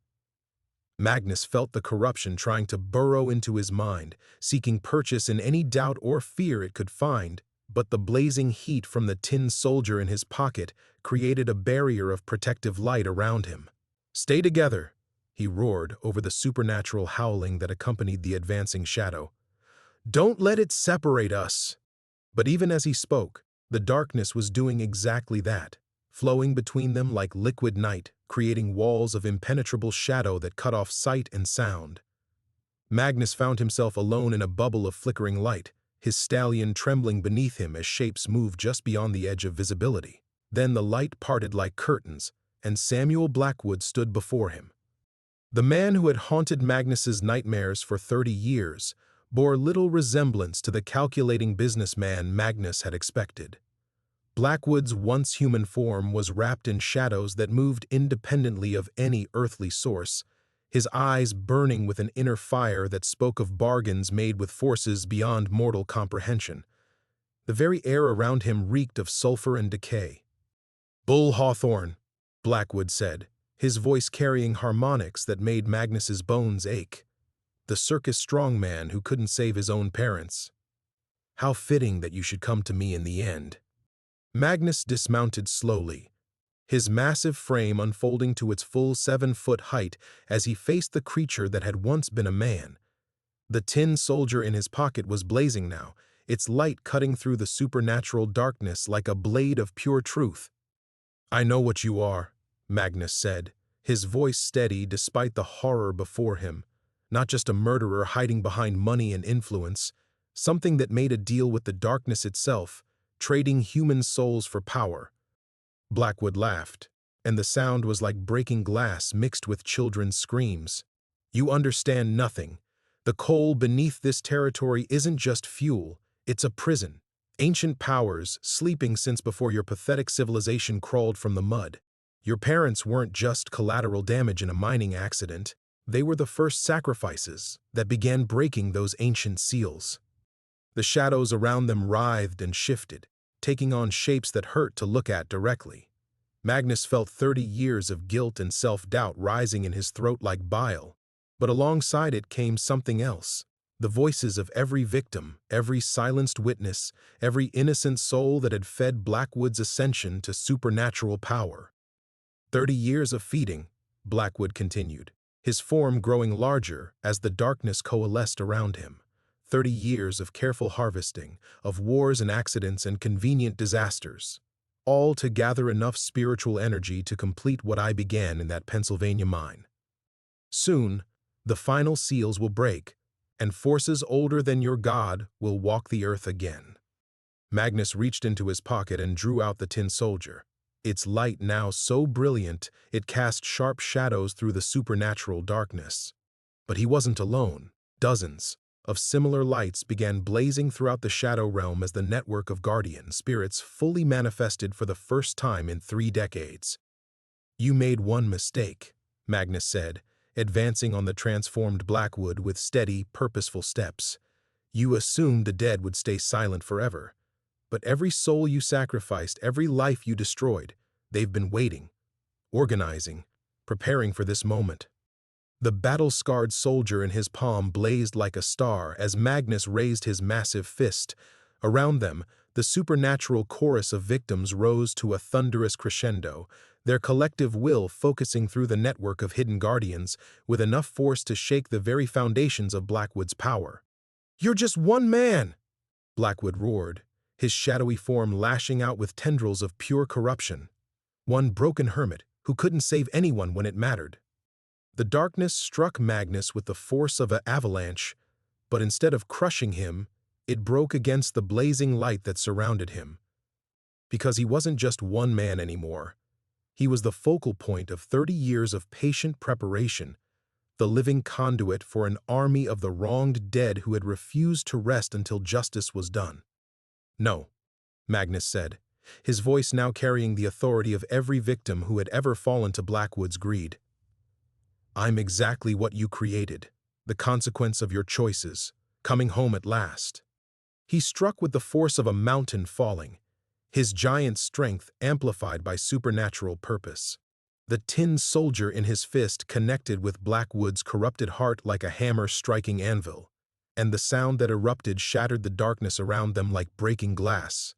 Magnus felt the corruption trying to burrow into his mind, seeking purchase in any doubt or fear it could find, but the blazing heat from the tin soldier in his pocket created a barrier of protective light around him. "Stay together," he roared over the supernatural howling that accompanied the advancing shadow. "Don't let it separate us." But even as he spoke, the darkness was doing exactly that, flowing between them like liquid night, creating walls of impenetrable shadow that cut off sight and sound. Magnus found himself alone in a bubble of flickering light, his stallion trembling beneath him as shapes moved just beyond the edge of visibility. Then the light parted like curtains, and Samuel Blackwood stood before him. The man who had haunted Magnus's nightmares for 30 years bore little resemblance to the calculating businessman Magnus had expected. Blackwood's once human form was wrapped in shadows that moved independently of any earthly source, his eyes burning with an inner fire that spoke of bargains made with forces beyond mortal comprehension. The very air around him reeked of sulfur and decay. "Bull Hawthorne," Blackwood said, his voice carrying harmonics that made Magnus's bones ache. "The circus strongman who couldn't save his own parents. How fitting that you should come to me in the end." Magnus dismounted slowly, his massive frame unfolding to its full 7-foot height as he faced the creature that had once been a man. The tin soldier in his pocket was blazing now, its light cutting through the supernatural darkness like a blade of pure truth. "I know what you are," Magnus said, his voice steady despite the horror before him. Not just a murderer hiding behind money and influence, something that made a deal with the darkness itself, trading human souls for power. Blackwood laughed, and the sound was like breaking glass mixed with children's screams. "You understand nothing. The coal beneath this territory isn't just fuel, it's a prison. Ancient powers, sleeping since before your pathetic civilization crawled from the mud. Your parents weren't just collateral damage in a mining accident. They were the first sacrifices that began breaking those ancient seals." The shadows around them writhed and shifted, taking on shapes that hurt to look at directly. Magnus felt 30 years of guilt and self-doubt rising in his throat like bile, but alongside it came something else. The voices of every victim, every silenced witness, every innocent soul that had fed Blackwood's ascension to supernatural power. 30 years of feeding, Blackwood continued, his form growing larger as the darkness coalesced around him. 30 years of careful harvesting, of wars and accidents and convenient disasters, all to gather enough spiritual energy to complete what I began in that Pennsylvania mine. Soon, the final seals will break, and forces older than your god will walk the earth again. Magnus reached into his pocket and drew out the tin soldier, its light now so brilliant it cast sharp shadows through the supernatural darkness. But he wasn't alone. Dozens of similar lights began blazing throughout the shadow realm as the network of guardian spirits fully manifested for the first time in 3 decades. "You made one mistake," Magnus said, advancing on the transformed Blackwood with steady, purposeful steps. "You assumed the dead would stay silent forever. But every soul you sacrificed, every life you destroyed, they've been waiting, organizing, preparing for this moment." The battle-scarred soldier in his palm blazed like a star as Magnus raised his massive fist. Around them, the supernatural chorus of victims rose to a thunderous crescendo, their collective will focusing through the network of hidden guardians with enough force to shake the very foundations of Blackwood's power. "You're just one man!" Blackwood roared, his shadowy form lashing out with tendrils of pure corruption. One broken hermit who couldn't save anyone when it mattered. The darkness struck Magnus with the force of an avalanche, but instead of crushing him, it broke against the blazing light that surrounded him. Because he wasn't just one man anymore. He was the focal point of 30 years of patient preparation, the living conduit for an army of the wronged dead who had refused to rest until justice was done. "No," Magnus said, his voice now carrying the authority of every victim who had ever fallen to Blackwood's greed. "I'm exactly what you created, the consequence of your choices, coming home at last." He struck with the force of a mountain falling, his giant strength amplified by supernatural purpose. The tin soldier in his fist connected with Blackwood's corrupted heart like a hammer striking anvil, and the sound that erupted shattered the darkness around them like breaking glass.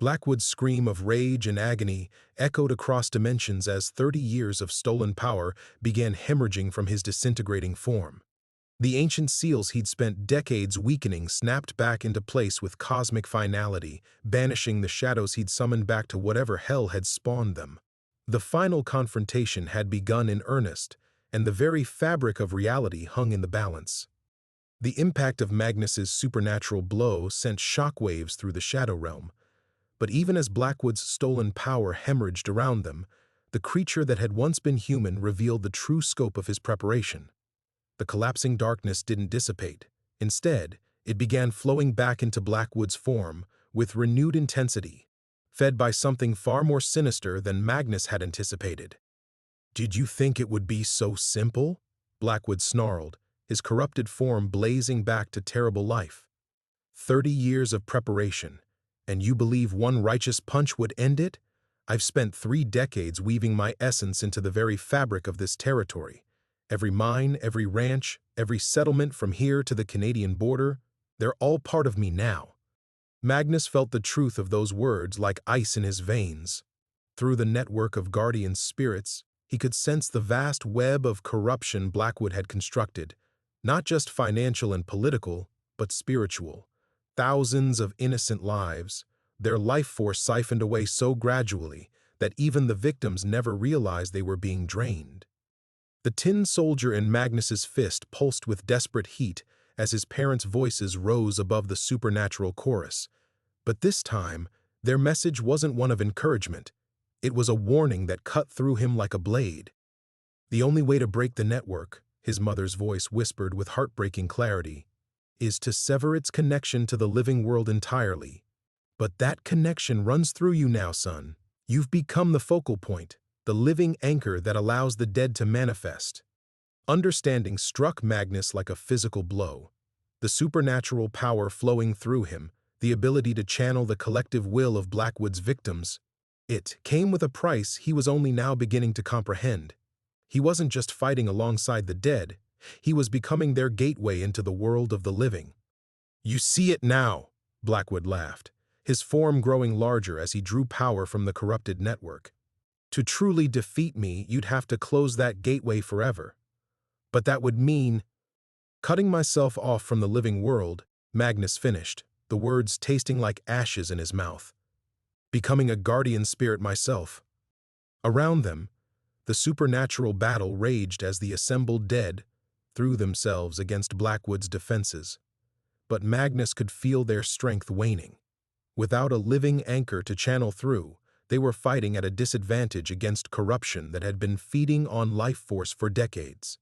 Blackwood's scream of rage and agony echoed across dimensions as 30 years of stolen power began hemorrhaging from his disintegrating form. The ancient seals he'd spent decades weakening snapped back into place with cosmic finality, banishing the shadows he'd summoned back to whatever hell had spawned them. The final confrontation had begun in earnest, and the very fabric of reality hung in the balance. The impact of Magnus's supernatural blow sent shockwaves through the shadow realm, but even as Blackwood's stolen power hemorrhaged around them, the creature that had once been human revealed the true scope of his preparation. The collapsing darkness didn't dissipate. Instead, it began flowing back into Blackwood's form with renewed intensity, fed by something far more sinister than Magnus had anticipated. "Did you think it would be so simple?" Blackwood snarled, his corrupted form blazing back to terrible life. 30 years of preparation, and you believe one righteous punch would end it? I've spent 3 decades weaving my essence into the very fabric of this territory. Every mine, every ranch, every settlement from here to the Canadian border, they're all part of me now. Magnus felt the truth of those words like ice in his veins. Through the network of guardian spirits, he could sense the vast web of corruption Blackwood had constructed, not just financial and political, but spiritual. Thousands of innocent lives, their life force siphoned away so gradually that even the victims never realized they were being drained. The tin soldier in Magnus's fist pulsed with desperate heat as his parents' voices rose above the supernatural chorus. But this time, their message wasn't one of encouragement. It was a warning that cut through him like a blade. The only way to break the network, his mother's voice whispered with heartbreaking clarity, is to sever its connection to the living world entirely. But that connection runs through you now, son. You've become the focal point, the living anchor that allows the dead to manifest. Understanding struck Magnus like a physical blow. The supernatural power flowing through him, the ability to channel the collective will of Blackwood's victims, it came with a price he was only now beginning to comprehend. He wasn't just fighting alongside the dead, he was becoming their gateway into the world of the living. You see it now, Blackwood laughed, his form growing larger as he drew power from the corrupted network. To truly defeat me, you'd have to close that gateway forever. But that would mean cutting myself off from the living world, Magnus finished, the words tasting like ashes in his mouth. Becoming a guardian spirit myself. Around them, the supernatural battle raged as the assembled dead threw themselves against Blackwood's defenses. But Magnus could feel their strength waning. Without a living anchor to channel through, they were fighting at a disadvantage against corruption that had been feeding on life force for decades.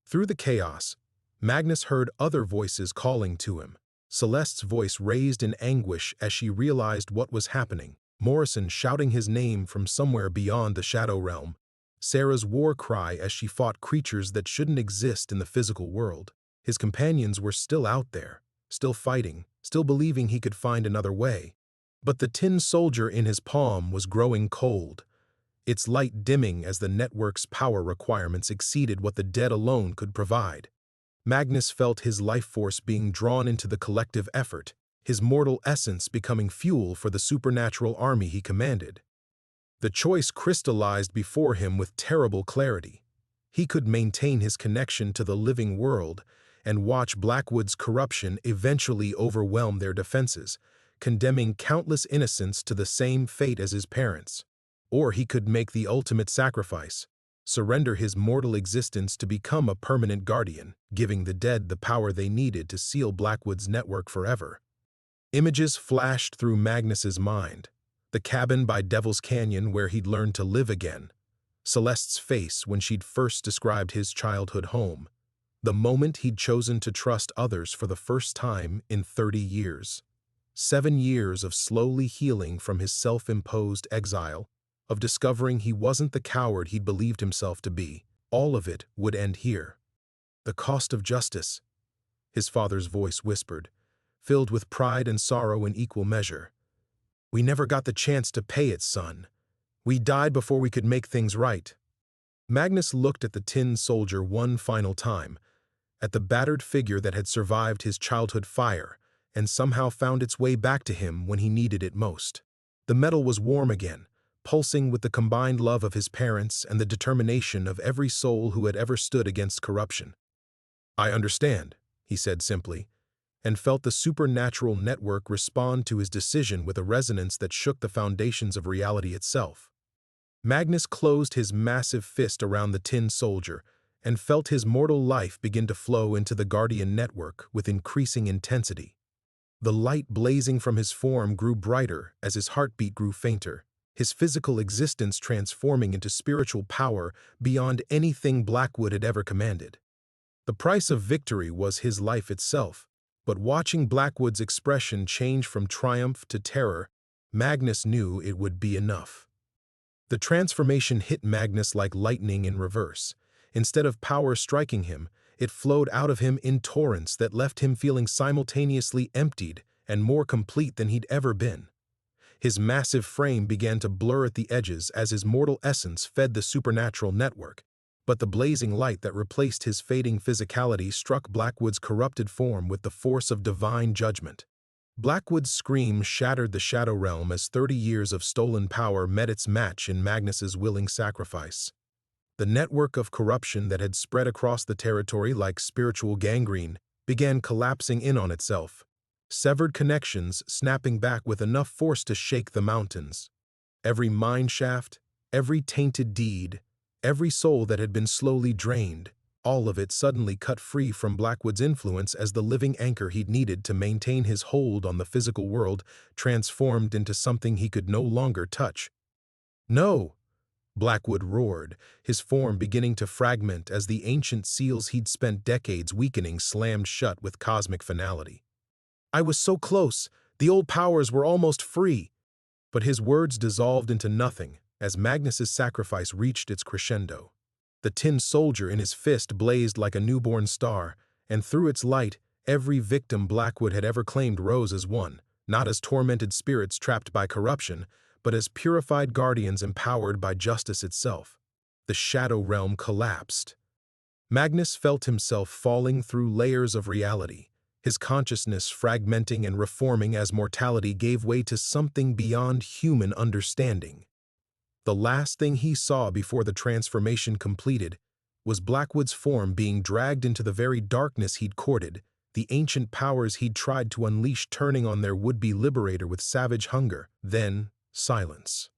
Through the chaos, Magnus heard other voices calling to him. Celeste's voice raised in anguish as she realized what was happening. Morrison shouting his name from somewhere beyond the shadow realm. Sarah's war cry as she fought creatures that shouldn't exist in the physical world. His companions were still out there, still fighting, still believing he could find another way. But the tin soldier in his palm was growing cold, its light dimming as the network's power requirements exceeded what the dead alone could provide. Magnus felt his life force being drawn into the collective effort, his mortal essence becoming fuel for the supernatural army he commanded. The choice crystallized before him with terrible clarity. He could maintain his connection to the living world and watch Blackwood's corruption eventually overwhelm their defenses, condemning countless innocents to the same fate as his parents. Or he could make the ultimate sacrifice, surrender his mortal existence to become a permanent guardian, giving the dead the power they needed to seal Blackwood's network forever. Images flashed through Magnus's mind. The cabin by Devil's Canyon where he'd learned to live again. Celeste's face when she'd first described his childhood home. The moment he'd chosen to trust others for the first time in 30 years. 7 years of slowly healing from his self-imposed exile, of discovering he wasn't the coward he'd believed himself to be. All of it would end here. The cost of justice, his father's voice whispered, filled with pride and sorrow in equal measure. We never got the chance to pay it, son. We died before we could make things right. Magnus looked at the tin soldier one final time, at the battered figure that had survived his childhood fire and somehow found its way back to him when he needed it most. The metal was warm again, pulsing with the combined love of his parents and the determination of every soul who had ever stood against corruption. I understand, he said simply, and felt the supernatural network respond to his decision with a resonance that shook the foundations of reality itself. Magnus closed his massive fist around the tin soldier and felt his mortal life begin to flow into the guardian network with increasing intensity. The light blazing from his form grew brighter as his heartbeat grew fainter, his physical existence transforming into spiritual power beyond anything Blackwood had ever commanded. The price of victory was his life itself, but watching Blackwood's expression change from triumph to terror, Magnus knew it would be enough. The transformation hit Magnus like lightning in reverse. Instead of power striking him, it flowed out of him in torrents that left him feeling simultaneously emptied and more complete than he'd ever been. His massive frame began to blur at the edges as his mortal essence fed the supernatural network, but the blazing light that replaced his fading physicality struck Blackwood's corrupted form with the force of divine judgment. Blackwood's scream shattered the Shadow Realm as 30 years of stolen power met its match in Magnus's willing sacrifice. The network of corruption that had spread across the territory like spiritual gangrene began collapsing in on itself, severed connections snapping back with enough force to shake the mountains. Every mine shaft, every tainted deed, every soul that had been slowly drained, all of it suddenly cut free from Blackwood's influence as the living anchor he'd needed to maintain his hold on the physical world transformed into something he could no longer touch. "No!" Blackwood roared, his form beginning to fragment as the ancient seals he'd spent decades weakening slammed shut with cosmic finality. "I was so close, the old powers were almost free." But his words dissolved into nothing as Magnus's sacrifice reached its crescendo. The tin soldier in his fist blazed like a newborn star, and through its light, every victim Blackwood had ever claimed rose as one, not as tormented spirits trapped by corruption, but as purified guardians empowered by justice itself. The Shadow Realm collapsed. Magnus felt himself falling through layers of reality, his consciousness fragmenting and reforming as mortality gave way to something beyond human understanding. The last thing he saw before the transformation completed was Blackwood's form being dragged into the very darkness he'd courted, the ancient powers he'd tried to unleash turning on their would-be liberator with savage hunger, then silence.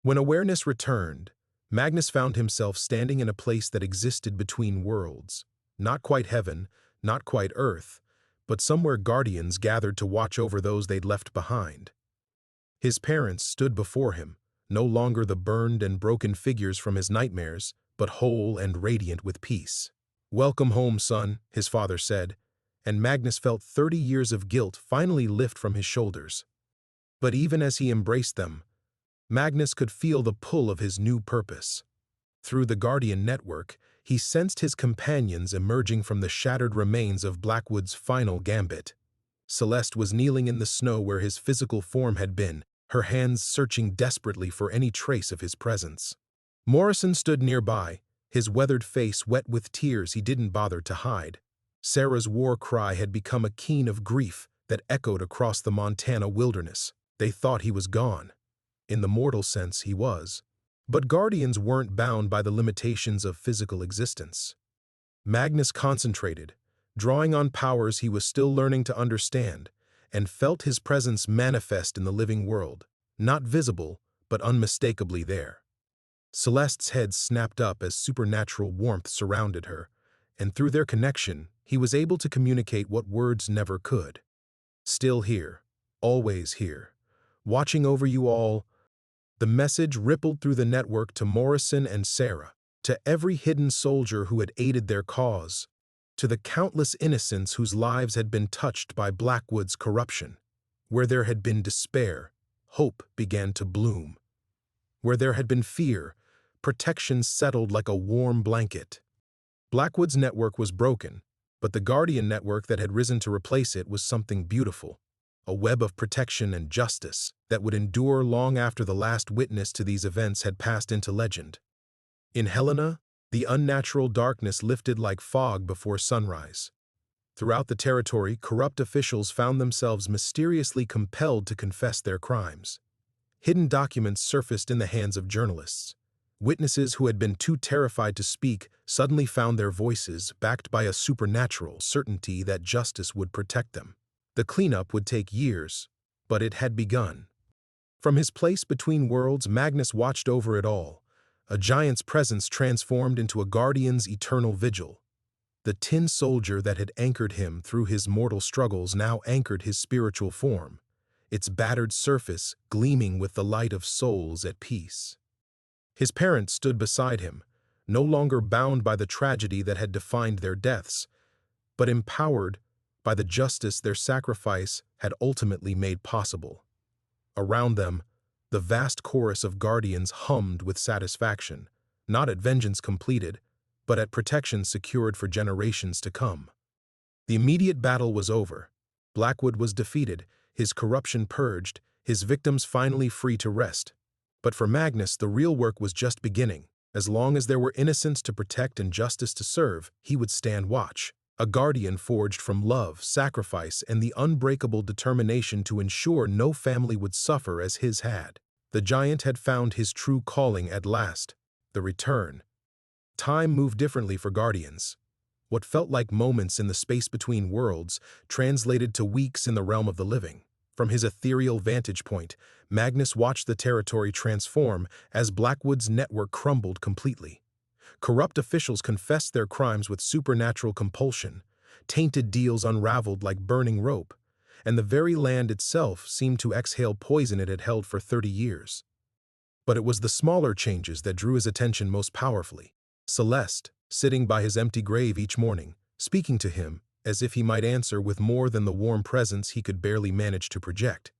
When awareness returned, Magnus found himself standing in a place that existed between worlds, not quite heaven, not quite earth, but somewhere guardians gathered to watch over those they'd left behind. His parents stood before him, no longer the burned and broken figures from his nightmares, but whole and radiant with peace. "Welcome home, son," his father said, and Magnus felt 30 years of guilt finally lift from his shoulders. But even as he embraced them, Magnus could feel the pull of his new purpose. Through the Guardian network, he sensed his companions emerging from the shattered remains of Blackwood's final gambit. Celeste was kneeling in the snow where his physical form had been, her hands searching desperately for any trace of his presence. Morrison stood nearby, his weathered face wet with tears he didn't bother to hide. Sarah's war cry had become a keen of grief that echoed across the Montana wilderness. They thought he was gone. In the mortal sense, he was. But guardians weren't bound by the limitations of physical existence. Magnus concentrated, drawing on powers he was still learning to understand, and felt his presence manifest in the living world, not visible, but unmistakably there. Celeste's head snapped up as supernatural warmth surrounded her, and through their connection, he was able to communicate what words never could. "Still here, always here, watching over you all." The message rippled through the network to Morrison and Sarah, to every hidden soldier who had aided their cause, to the countless innocents whose lives had been touched by Blackwood's corruption. Where there had been despair, hope began to bloom. Where there had been fear, protection settled like a warm blanket. Blackwood's network was broken, but the Guardian network that had risen to replace it was something beautiful, a web of protection and justice that would endure long after the last witness to these events had passed into legend. In Helena, the unnatural darkness lifted like fog before sunrise. Throughout the territory, corrupt officials found themselves mysteriously compelled to confess their crimes. Hidden documents surfaced in the hands of journalists. Witnesses who had been too terrified to speak suddenly found their voices, backed by a supernatural certainty that justice would protect them. The cleanup would take years, but it had begun. From his place between worlds, Magnus watched over it all, a giant's presence transformed into a guardian's eternal vigil. The tin soldier that had anchored him through his mortal struggles now anchored his spiritual form, its battered surface gleaming with the light of souls at peace. His parents stood beside him, no longer bound by the tragedy that had defined their deaths, but empowered by the justice their sacrifice had ultimately made possible. Around them, the vast chorus of guardians hummed with satisfaction, not at vengeance completed, but but at protection secured for generations to come. The immediate battle was over. Blackwood was defeated, his corruption purged, his victims finally free to rest. But for Magnus, the real work was just beginning. As long as there were innocents to protect and justice to serve, he would stand watch, a guardian forged from love, sacrifice, and the unbreakable determination to ensure no family would suffer as his had. The giant had found his true calling at last, the return. Time moved differently for guardians. What felt like moments in the space between worlds translated to weeks in the realm of the living. From his ethereal vantage point, Magnus watched the territory transform as Blackwood's network crumbled completely. Corrupt officials confessed their crimes with supernatural compulsion, tainted deals unraveled like burning rope, and the very land itself seemed to exhale poison it had held for 30 years. But it was the smaller changes that drew his attention most powerfully. Celeste, sitting by his empty grave each morning, speaking to him as if he might answer with more than the warm presence he could barely manage to project.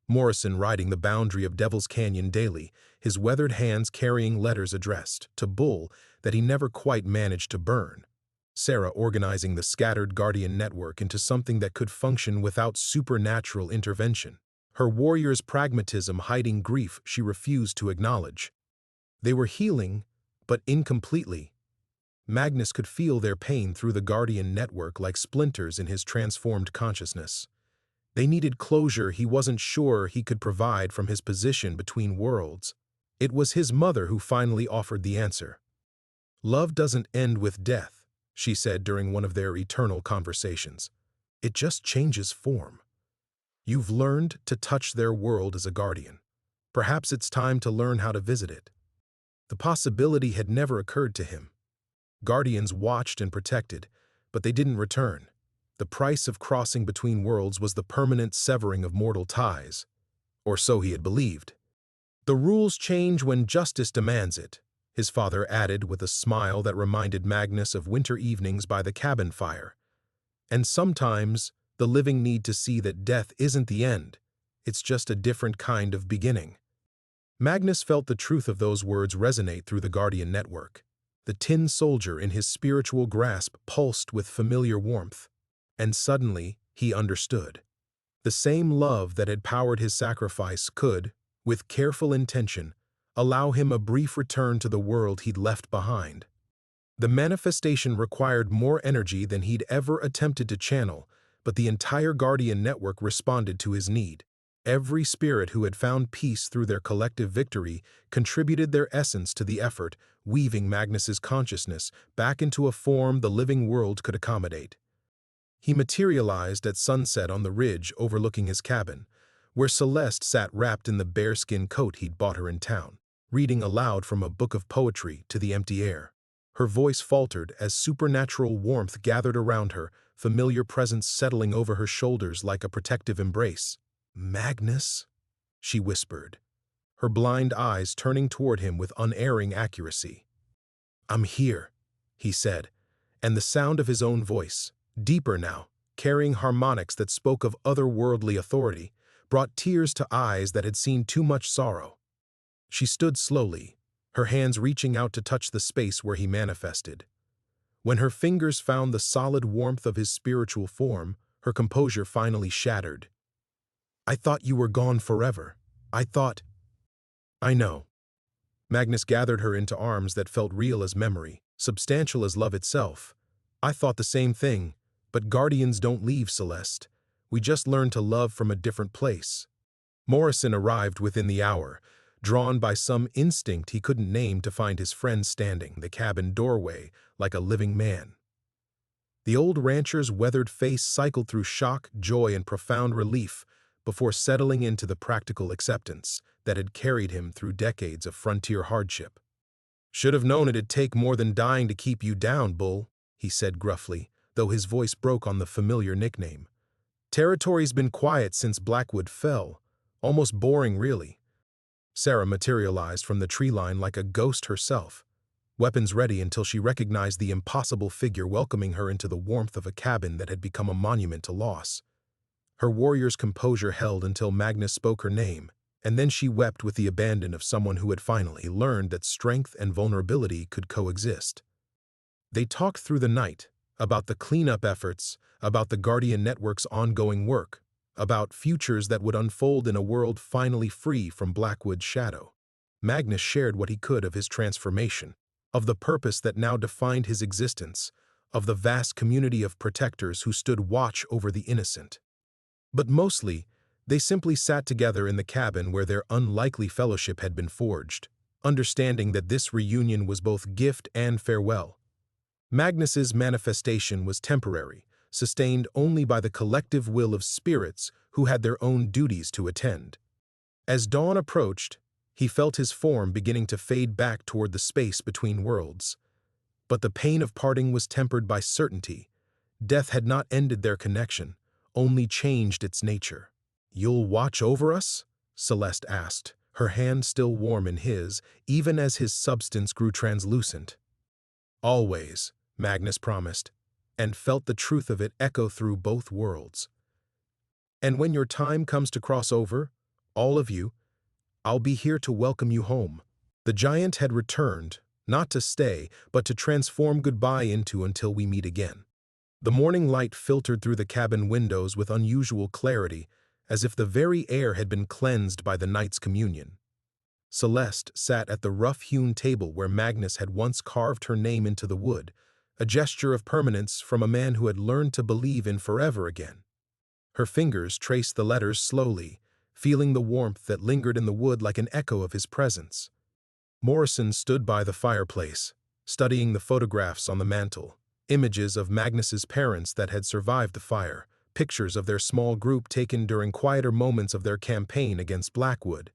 Morrison riding the boundary of Devil's Canyon daily, his weathered hands carrying letters addressed to Bull that he never quite managed to burn. Sarah organizing the scattered Guardian network into something that could function without supernatural intervention. Her warrior's pragmatism hiding grief she refused to acknowledge. They were healing, but incompletely. Magnus could feel their pain through the Guardian network like splinters in his transformed consciousness. They needed closure he wasn't sure he could provide from his position between worlds. It was his mother who finally offered the answer. "Love doesn't end with death," she said during one of their eternal conversations. "It just changes form. You've learned to touch their world as a guardian. Perhaps it's time to learn how to visit it." The possibility had never occurred to him. Guardians watched and protected, but they didn't return. The price of crossing between worlds was the permanent severing of mortal ties. Or so he had believed. "The rules change when justice demands it," his father added with a smile that reminded Magnus of winter evenings by the cabin fire. "And sometimes the living need to see that death isn't the end. It's just a different kind of beginning." Magnus felt the truth of those words resonate through the Guardian network. The tin soldier in his spiritual grasp pulsed with familiar warmth. And suddenly, he understood. The same love that had powered his sacrifice could, with careful intention, allow him a brief return to the world he'd left behind. The manifestation required more energy than he'd ever attempted to channel, but the entire Guardian network responded to his need. Every spirit who had found peace through their collective victory contributed their essence to the effort, weaving Magnus's consciousness back into a form the living world could accommodate. He materialized at sunset on the ridge overlooking his cabin, where Celeste sat wrapped in the bearskin coat he'd bought her in town, reading aloud from a book of poetry to the empty air. Her voice faltered as supernatural warmth gathered around her, familiar presence settling over her shoulders like a protective embrace. "Magnus?" she whispered, her blind eyes turning toward him with unerring accuracy. "I'm here," he said, and the sound of his own voice, deeper now, carrying harmonics that spoke of otherworldly authority, brought tears to eyes that had seen too much sorrow. She stood slowly, her hands reaching out to touch the space where he manifested. When her fingers found the solid warmth of his spiritual form, her composure finally shattered. "I thought you were gone forever. I thought—" "I know." Magnus gathered her into arms that felt real as memory, substantial as love itself. "I thought the same thing, but guardians don't leave, Celeste. We just learn to love from a different place." Morrison arrived within the hour, drawn by some instinct he couldn't name to find his friend standing the cabin doorway like a living man. The old rancher's weathered face cycled through shock, joy, and profound relief before settling into the practical acceptance that had carried him through decades of frontier hardship. "Should have known it'd take more than dying to keep you down, Bull," he said gruffly, though his voice broke on the familiar nickname. "Territory's been quiet since Blackwood fell. Almost boring, really." Sarah materialized from the tree line like a ghost herself, weapons ready until she recognized the impossible figure welcoming her into the warmth of a cabin that had become a monument to loss. Her warrior's composure held until Magnus spoke her name, and then she wept with the abandon of someone who had finally learned that strength and vulnerability could coexist. They talked through the night, about the cleanup efforts, about the Guardian Network's ongoing work, about futures that would unfold in a world finally free from Blackwood's shadow. Magnus shared what he could of his transformation, of the purpose that now defined his existence, of the vast community of protectors who stood watch over the innocent. But mostly, they simply sat together in the cabin where their unlikely fellowship had been forged, understanding that this reunion was both gift and farewell. Magnus's manifestation was temporary, sustained only by the collective will of spirits who had their own duties to attend. As dawn approached, he felt his form beginning to fade back toward the space between worlds. But the pain of parting was tempered by certainty. Death had not ended their connection, only changed its nature. "You'll watch over us?" Celeste asked, her hand still warm in his, even as his substance grew translucent. "Always," Magnus promised, and felt the truth of it echo through both worlds. "And when your time comes to cross over, all of you, I'll be here to welcome you home." The giant had returned, not to stay, but to transform goodbye into "until we meet again." The morning light filtered through the cabin windows with unusual clarity, as if the very air had been cleansed by the night's communion. Celeste sat at the rough-hewn table where Magnus had once carved her name into the wood, a gesture of permanence from a man who had learned to believe in forever again. Her fingers traced the letters slowly, feeling the warmth that lingered in the wood like an echo of his presence. Morrison stood by the fireplace, studying the photographs on the mantel, images of Magnus's parents that had survived the fire, pictures of their small group taken during quieter moments of their campaign against Blackwood.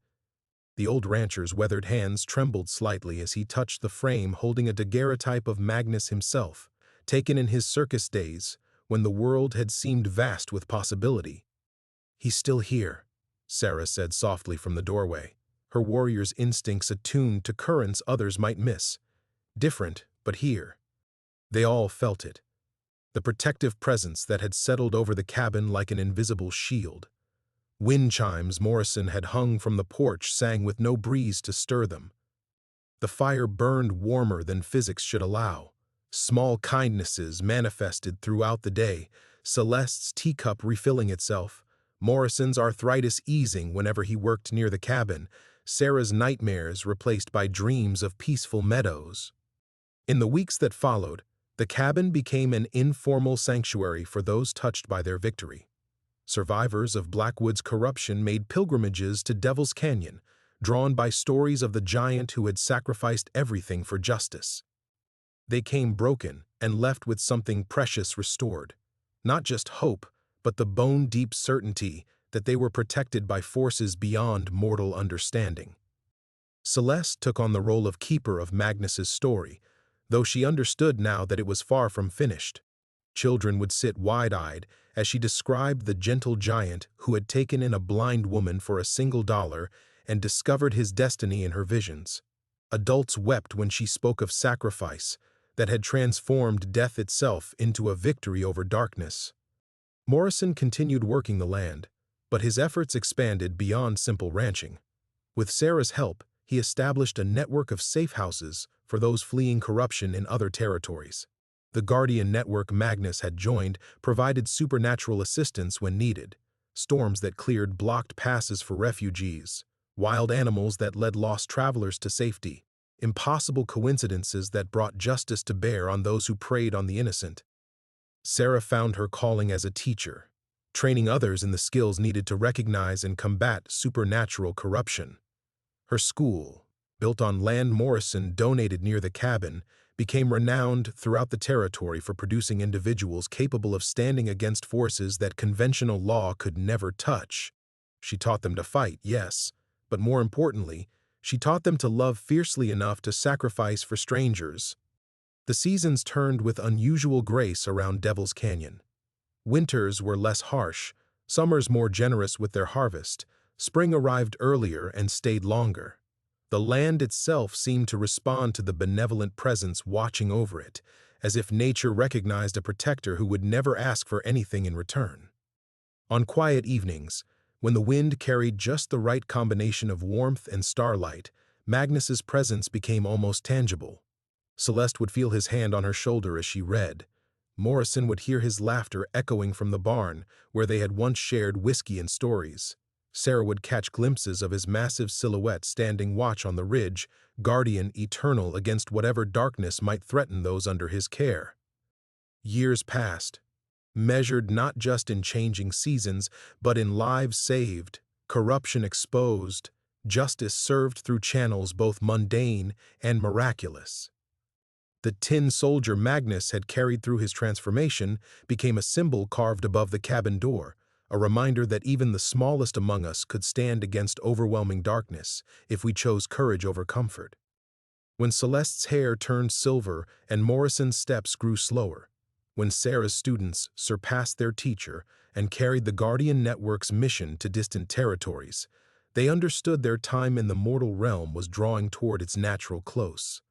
The old rancher's weathered hands trembled slightly as he touched the frame holding a daguerreotype of Magnus himself, taken in his circus days, when the world had seemed vast with possibility. "He's still here," Sarah said softly from the doorway, her warrior's instincts attuned to currents others might miss. Different, but here. They all felt it. The protective presence that had settled over the cabin like an invisible shield. Wind chimes Morrison had hung from the porch sang with no breeze to stir them. The fire burned warmer than physics should allow. Small kindnesses manifested throughout the day, Celeste's teacup refilling itself, Morrison's arthritis easing whenever he worked near the cabin, Sarah's nightmares replaced by dreams of peaceful meadows. In the weeks that followed, the cabin became an informal sanctuary for those touched by their victory. Survivors of Blackwood's corruption made pilgrimages to Devil's Canyon, drawn by stories of the giant who had sacrificed everything for justice. They came broken and left with something precious restored. Not just hope, but the bone-deep certainty that they were protected by forces beyond mortal understanding. Celeste took on the role of keeper of Magnus's story, though she understood now that it was far from finished. Children would sit wide-eyed as she described the gentle giant who had taken in a blind woman for $1 and discovered his destiny in her visions. Adults wept when she spoke of sacrifice that had transformed death itself into a victory over darkness. Morrison continued working the land, but his efforts expanded beyond simple ranching. With Sarah's help, he established a network of safe houses for those fleeing corruption in other territories. The Guardian Network Magnus had joined provided supernatural assistance when needed, storms that cleared blocked passes for refugees, wild animals that led lost travelers to safety, impossible coincidences that brought justice to bear on those who preyed on the innocent. Sarah found her calling as a teacher, training others in the skills needed to recognize and combat supernatural corruption. Her school, built on land Morrison donated near the cabin, became renowned throughout the territory for producing individuals capable of standing against forces that conventional law could never touch. She taught them to fight, yes, but more importantly, she taught them to love fiercely enough to sacrifice for strangers. The seasons turned with unusual grace around Devil's Canyon. Winters were less harsh, summers more generous with their harvest, spring arrived earlier and stayed longer. The land itself seemed to respond to the benevolent presence watching over it, as if nature recognized a protector who would never ask for anything in return. On quiet evenings, when the wind carried just the right combination of warmth and starlight, Magnus's presence became almost tangible. Celeste would feel his hand on her shoulder as she read. Morrison would hear his laughter echoing from the barn, where they had once shared whiskey and stories. Sarah would catch glimpses of his massive silhouette standing watch on the ridge, guardian eternal against whatever darkness might threaten those under his care. Years passed, measured not just in changing seasons, but in lives saved, corruption exposed, justice served through channels both mundane and miraculous. The tin soldier Magnus had carried through his transformation became a symbol carved above the cabin door, a reminder that even the smallest among us could stand against overwhelming darkness if we chose courage over comfort. When Celeste's hair turned silver and Morrison's steps grew slower, when Sarah's students surpassed their teacher and carried the Guardian Network's mission to distant territories, they understood their time in the mortal realm was drawing toward its natural close.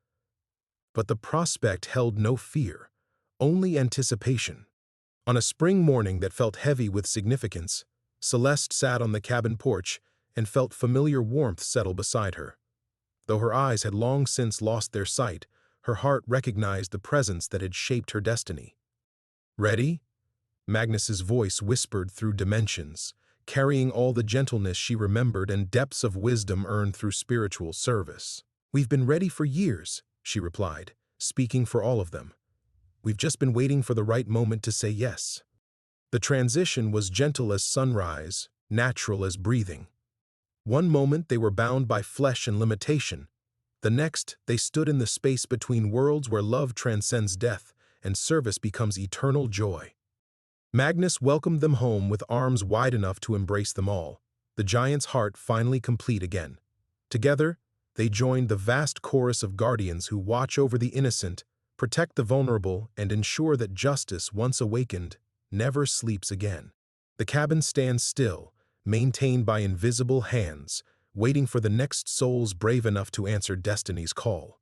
But the prospect held no fear, only anticipation. On a spring morning that felt heavy with significance, Celeste sat on the cabin porch and felt familiar warmth settle beside her. Though her eyes had long since lost their sight, her heart recognized the presence that had shaped her destiny. "Ready?" Magnus's voice whispered through dimensions, carrying all the gentleness she remembered and depths of wisdom earned through spiritual service. "We've been ready for years," she replied, speaking for all of them. "We've just been waiting for the right moment to say yes." The transition was gentle as sunrise, natural as breathing. One moment they were bound by flesh and limitation. The next, they stood in the space between worlds where love transcends death and service becomes eternal joy. Magnus welcomed them home with arms wide enough to embrace them all, the giant's heart finally complete again. Together, they joined the vast chorus of guardians who watch over the innocent, protect the vulnerable, and ensure that justice, once awakened, never sleeps again. The cabin stands still, maintained by invisible hands, waiting for the next souls brave enough to answer destiny's call.